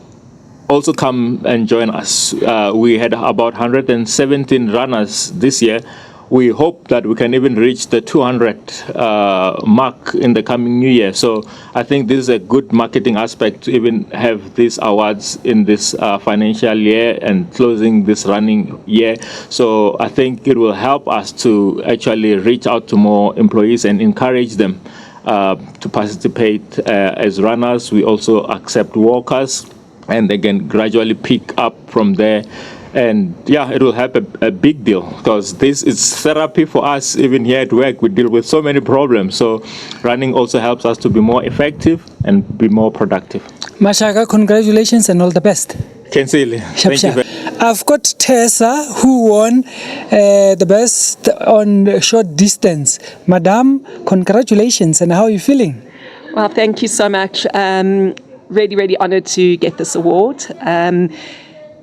also come and join us. We had about 117 runners this year. We hope that we can even reach the 200 mark in the coming new year. So I think this is a good marketing aspect to even have these awards in this financial year and closing this running year. So I think it will help us to actually reach out to more employees and encourage them to participate as runners. We also accept walkers and they can gradually pick up from there. And yeah, it will help a big deal because this is therapy for us. Even here at work, we deal with so many problems. So running also helps us to be more effective and be more productive. Mashaka, congratulations and all the best. Kensile, thank you. I've got Tessa who won the best on short distance. Madam, congratulations, and how are you feeling? Well, thank you so much. Really honored to get this award.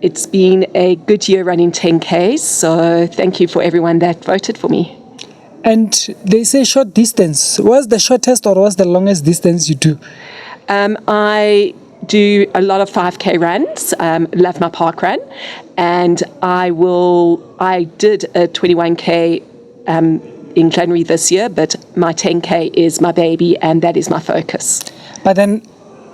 It's been a good year running 10Ks, so thank you for everyone that voted for me. And they say short distance. What's the shortest or what's the longest distance you do? I do a lot of 5K runs, love my park run, and I did a 21K in January this year, but my 10K is my baby and that is my focus. But then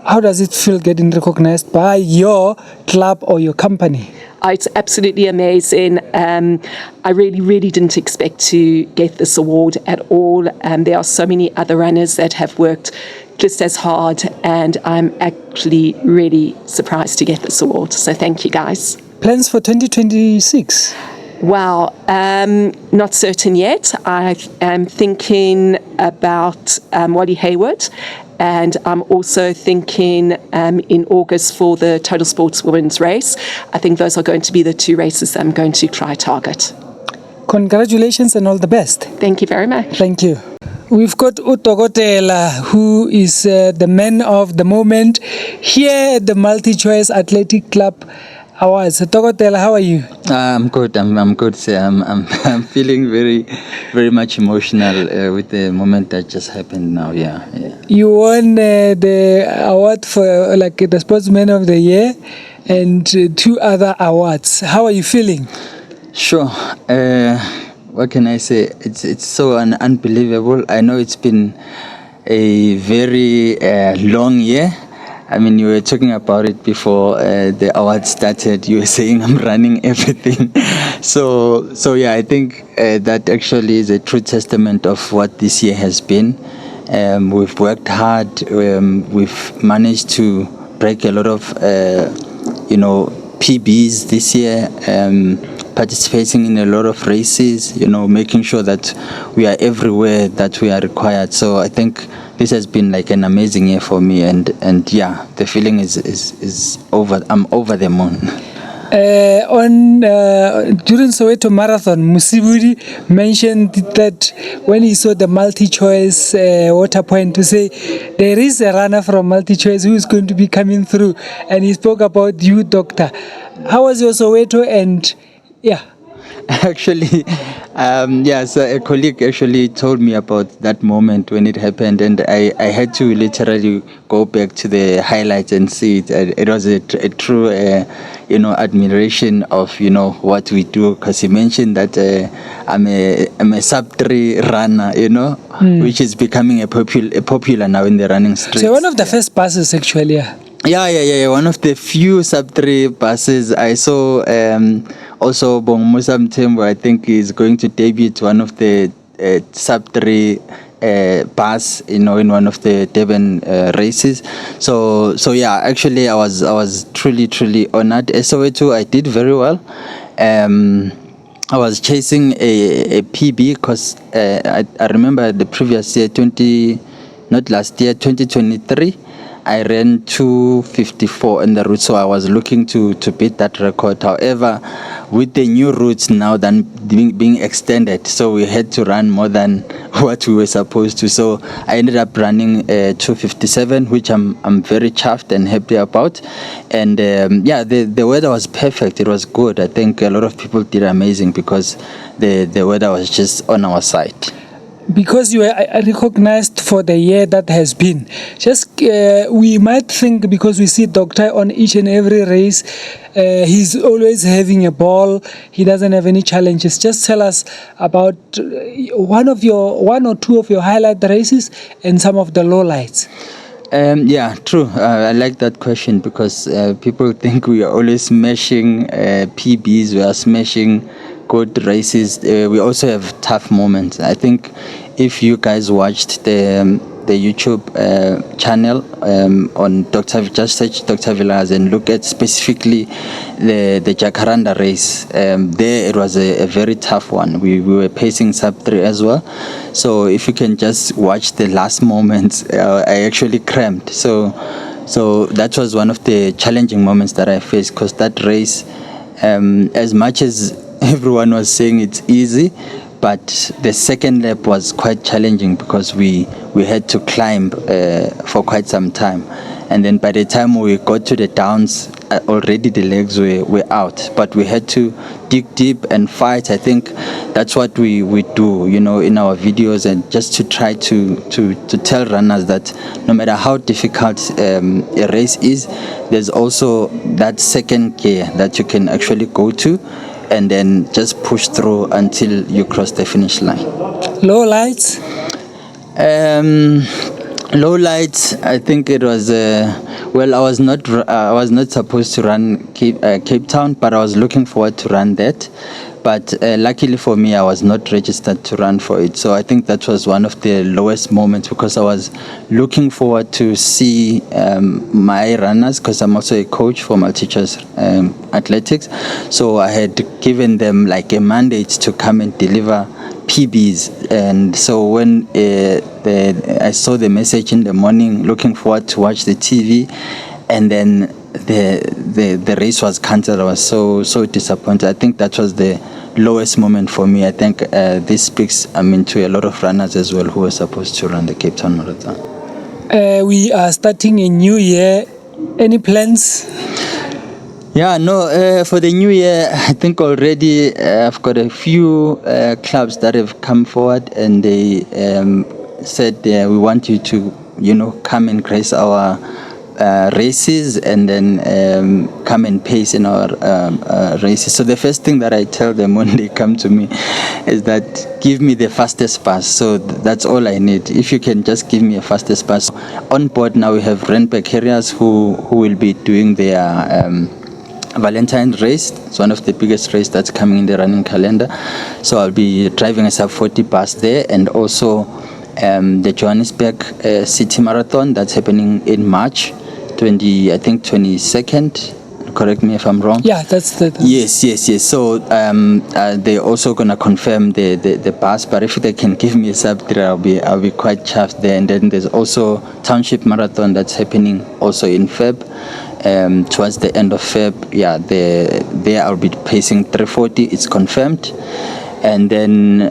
how does it feel getting recognized by your club or your company? It's absolutely amazing. I really didn't expect to get this award at all. There are so many other runners that have worked just as hard, and I'm actually really surprised to get this award. So thank you, guys. Plans for 2026? Well, not certain yet. I am thinking about Wally Hayward, and I'm also thinking in August for the Total Sports Women's Race. I think those are going to be the two races that I'm going to try target. Congratulations and all the best. Thank you very much. Thank you. We've got Utokotela, who is the man of the moment here at the Multichoice Athletic Club Awards. Utokotela, how are you? I'm good. I'm good. Sir. I'm feeling very much emotional with the moment that just happened now. Yeah. You won the award for the Sportsman of the Year and 2 other awards. How are you feeling? Sure. What can I say? It's so unbelievable. I know it's been a very long year. I mean, you were talking about it before the award started. You were saying I'm running everything. So yeah, I think that actually is a true testament of what this year has been. We've worked hard. We've managed to break a lot of, PBs this year. Participating in a lot of races, making sure that we are everywhere that we are required. So I think this has been like an amazing year for me, and yeah, the feeling is over. I'm over the moon. During Soweto Marathon, Musiburi mentioned that when he saw the Multichoice water point, to say there is a runner from Multichoice who is going to be coming through, and he spoke about you, Doctor. How was your Soweto? And yeah. Actually, so a colleague actually told me about that moment when it happened, and I had to literally go back to the highlights and see it. It was a true, admiration of, what we do, because he mentioned that I'm a sub-3 runner, which is becoming a popular now in the running streets. So one of the first buses, actually, yeah. Yeah. One of the few sub-3 buses I saw. Also, Musa Mthembu, I think, is going to debut one of the sub-3 bus, in one of the Durban races. So yeah, actually, I was truly honored. SO2, I did very well. I was chasing a PB because I remember the previous year, 2023. I ran 2:54 in the route, so I was looking to beat that record. However, with the new routes now then being extended, so we had to run more than what we were supposed to. So I ended up running 2:57, which I'm very chuffed and happy about. And the weather was perfect. It was good. I think a lot of people did amazing because the weather was just on our side. Because you are recognized for the year that has been. We might think, because we see Doctor on each and every race, he's always having a ball, he doesn't have any challenges. Just tell us about one or two of your highlight races and some of the lowlights. Yeah, true. I like that question because people think we are always smashing PBs, we are smashing good races. We also have tough moments. I think if you guys watched the YouTube channel on just search Dr. Villas and look at specifically the Jacaranda race, there it was a very tough one. We were pacing sub-3 as well. So if you can just watch the last moments, I actually cramped. So that was one of the challenging moments that I faced, because that race, as much as everyone was saying it's easy, but the second lap was quite challenging because we had to climb for quite some time, and then by the time we got to the downs, already the legs were out, but we had to dig deep and fight. I think that's what we do, in our videos, and just to try to tell runners that no matter how difficult a race is, there's also that second gear that you can actually go to and then just push through until you cross the finish line. Low lights? Low lights, I think it was I was not supposed to run Cape Town, but I was looking forward to run that. But luckily for me, I was not registered to run for it. So I think that was one of the lowest moments because I was looking forward to see my runners because I'm also a coach for Multichoice athletics. So I had given them like a mandate to come and deliver PBs. And so when I saw the message in the morning, looking forward to watch the TV, and then the race was cancelled. I was so disappointed. I think that was the lowest moment for me. I think this speaks, to a lot of runners as well who were supposed to run the Cape Town Marathon. We are starting a new year. Any plans? Yeah, no, for the new year, I think already I've got a few clubs that have come forward and they said we want you to, come and grace our races and then come and pace in our races. So the first thing that I tell them when they come to me is that give me the fastest pass. So that's all I need. If you can just give me a fastest pass. On board now we have Randburg Harriers who will be doing their Valentine race. It's one of the biggest races that's coming in the running calendar. So I'll be driving a sub 40 bus there, and also the Johannesburg City Marathon that's happening in March 22nd. Correct me if I'm wrong. Yeah, that's the. Yes. So they're also gonna confirm the bus, but if they can give me a sub 3, I'll be quite chuffed there. And then there's also Township Marathon that's happening also in Feb. Towards the end of Feb, there I'll be pacing 340. It's confirmed. And then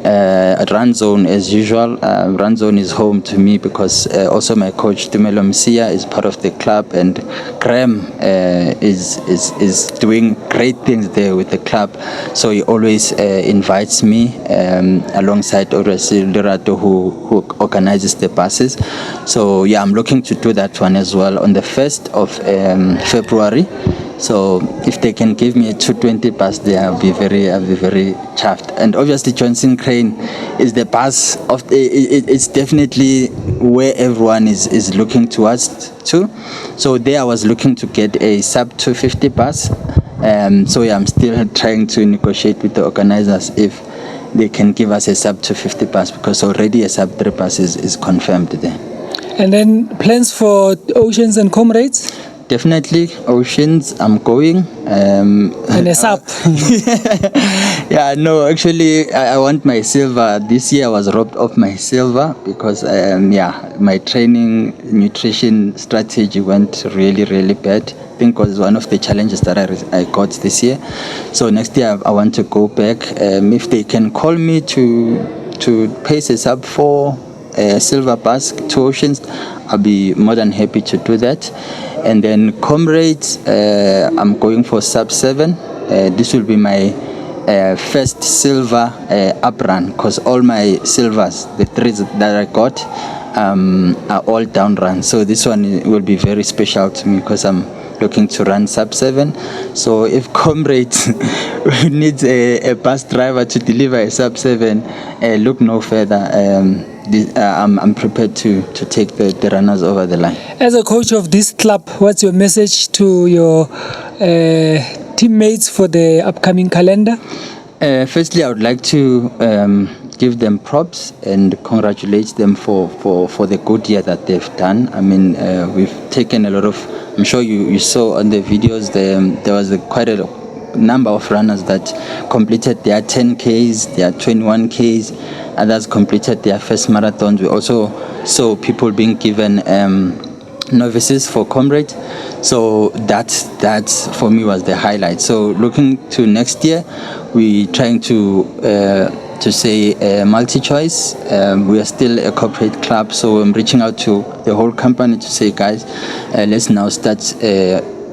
Run Zone, as usual. Run Zone is home to me because also my coach Tumelo Msia is part of the club, and Graham is doing great things there with the club. So he always invites me alongside Oresi Lirato who organizes the buses. So yeah, I'm looking to do that one as well on the 1st of February. So if they can give me a 220 bus there, I'll be very chuffed. And obviously Johnson Crane is the bus of it's definitely where everyone is looking towards to. So there I was looking to get a sub 250 bus. So yeah, I'm still trying to negotiate with the organizers if they can give us a sub 250 bus, because already a sub 3 bus is confirmed there. And then plans for Oceans and Comrades? Definitely Oceans, I'm going. And it's up. Yeah, no, actually, I want my silver. This year I was robbed of my silver because, my training, nutrition strategy went really bad. I think it was one of the challenges that I got this year. So next year I want to go back. If they can call me to pace a sub 4 silver bus to Oceans, I'll be more than happy to do that. And then Comrades, I'm going for sub 7. This will be my first silver up run, because all my silvers, the 3 that I got, are all down runs. So this one will be very special to me because I'm looking to run sub 7. So if Comrades needs a bus driver to deliver a sub 7, look no further. I'm prepared to take the runners over the line. As a coach of this club, what's your message to your teammates for the upcoming calendar? Firstly, I would like to give them props and congratulate them for the good year that they've done. I mean, we've taken a lot of, I'm sure you saw on the videos, there was quite a number of runners that completed their 10Ks, their 21Ks, others completed their first marathons. We also saw people being given novices for Comrade. So that for me was the highlight. So looking to next year, we're trying to say Multichoice. We are still a corporate club, so I'm reaching out to the whole company to say, guys, let's now start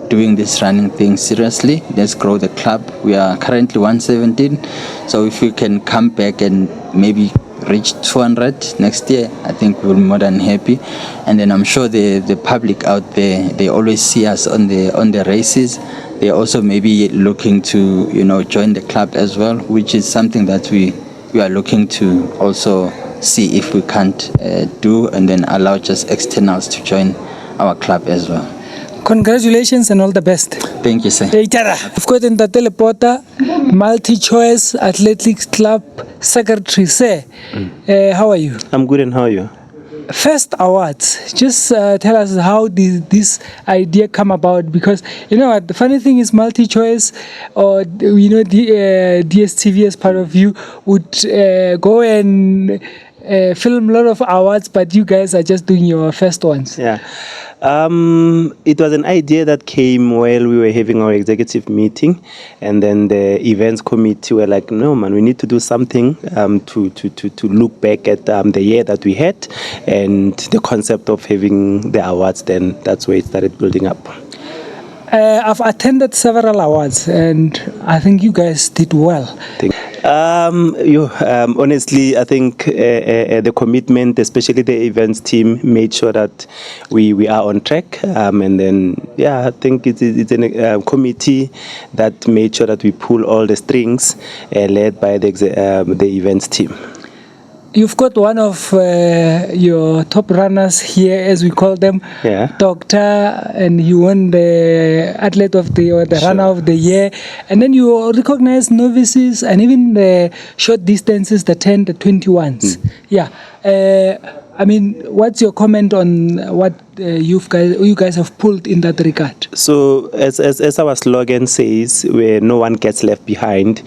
doing this running thing seriously. Let's grow the club. We are currently 117, so if we can come back and maybe reach 200 next year, I think we'll be more than happy. And then I'm sure the public out there, they always see us on the races. They're also maybe looking to join the club as well, which is something that we are looking to also see if we can't do, and then allow just externals to join our club as well. Congratulations and all the best. Thank you, sir. We've got in the teleporter, Multichoice Athletics Club Secretary. Sir, how are you? I'm good, and how are you? First awards, just tell us how did this idea come about? Because you know what, the funny thing is Multichoice, or the DSTV as part of you would go and film a lot of awards, but you guys are just doing your first ones. Yeah. It was an idea that came while we were having our executive meeting, and then the events committee were like, no man, we need to do something to look back at the year that we had and the concept of having the awards. Then that's where it started building up. I've attended several awards and I think you guys did well. Honestly, I think the commitment, especially the events team, made sure that we are on track. And then, I think it's a committee that made sure that we pull all the strings, led by the events team. You've got one of your top runners here, as we call them, Doctor, and he won the athlete of the year, the runner of the year. And then you recognize novices and even the short distances, the 10, the 21s. I mean, what's your comment on what you guys have pulled in that regard? So, as our slogan says, where no one gets left behind,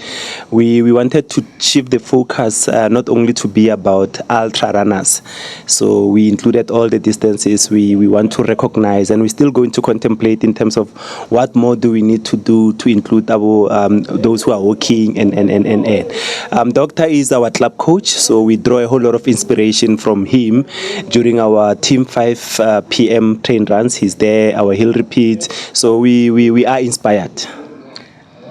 we wanted to shift the focus not only to be about ultra runners. So we included all the distances we want to recognize, and we're still going to contemplate in terms of what more do we need to do to include our those who are walking and Doctor is our club coach, so we draw a whole lot of inspiration from him during our Team 5 PM train runs. He's there, our hill repeats, so we are inspired.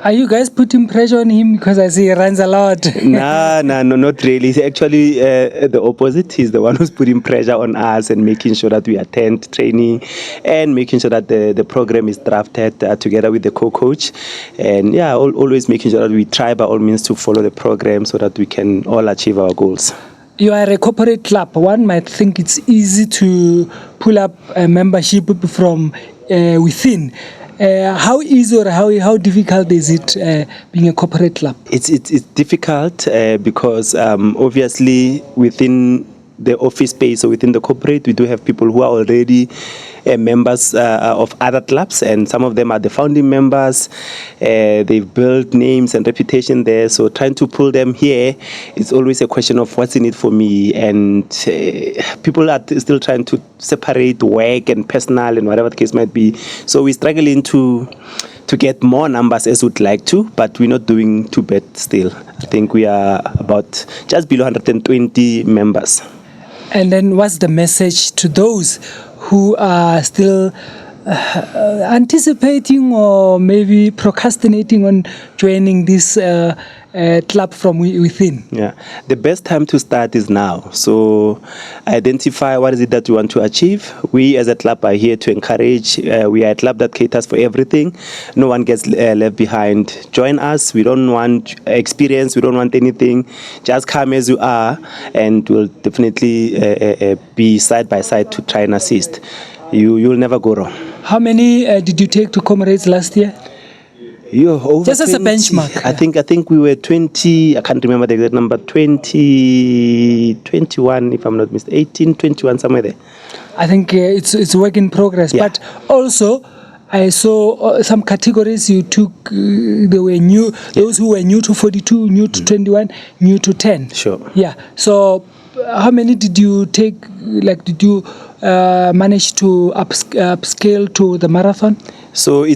Are you guys putting pressure on him because I see he runs a lot? No, not really. Actually, the opposite. He's the one who's putting pressure on us and making sure that we attend training and making sure that the program is drafted together with the co-coach. And always making sure that we try by all means to follow the program so that we can all achieve our goals. You are a corporate club. One might think it's easy to pull up a membership from within. How easy or how difficult is it being a corporate club? It's difficult because obviously within the office space or within the corporate, we do have people who are already members of other clubs, and some of them are the founding members. They've built names and reputation there, so trying to pull them here is always a question of what's in it for me, and people are still trying to separate work and personal and whatever the case might be. So we're struggling to get more numbers as we'd like to, but we're not doing too bad still. I think we are about just below 120 members. And then what's the message to those who are still anticipating or maybe procrastinating on joining this club from within? Yeah, the best time to start is now. So identify what is it that you want to achieve. We as a club are here to encourage. We are a club that caters for everything. No one gets left behind. Join us. We don't want experience. We don't want anything. Just come as you are, and we'll definitely be side by side to try and assist. You'll never go wrong. How many did you take to Comrades last year? Just as a benchmark. I think we were 20, I can't remember the exact number, 20, 21 if I'm not mistaken, 18, 21, somewhere there. I think it's a work in progress. Yeah. But also, I saw some categories you took, they were new, those who were new to 42, new to 21, new to 10. Sure. Yeah. So how many did you take, did you manage to upscale to the marathon? So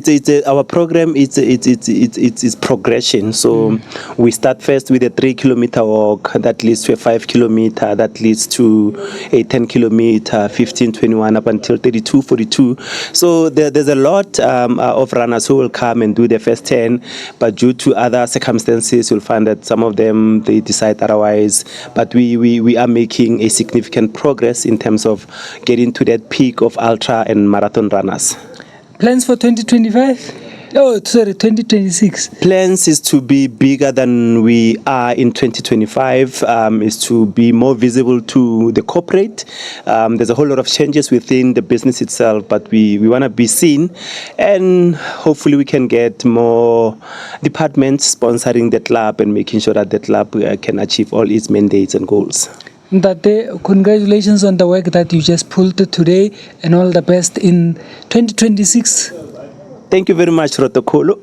our program it's progression. So we start first with a 3-kilometer walk that leads to a 5-kilometer, that leads to a 10-kilometer, 15, 21 up until 32, 42. So there's a lot of runners who will come and do the first 10, but due to other circumstances, you'll find that some of them they decide otherwise. But we are making a significant progress in terms of getting to that peak of ultra and marathon runners. Plans for 2025? Oh, sorry, 2026. Plans is to be bigger than we are in 2025, is to be more visible to the corporate. There's a whole lot of changes within the business itself, but we want to be seen, and hopefully we can get more departments sponsoring the club and making sure that the club can achieve all its mandates and goals. Congratulations on the work that you just pulled today, and all the best in 2026. Thank you very much, Rotokolo.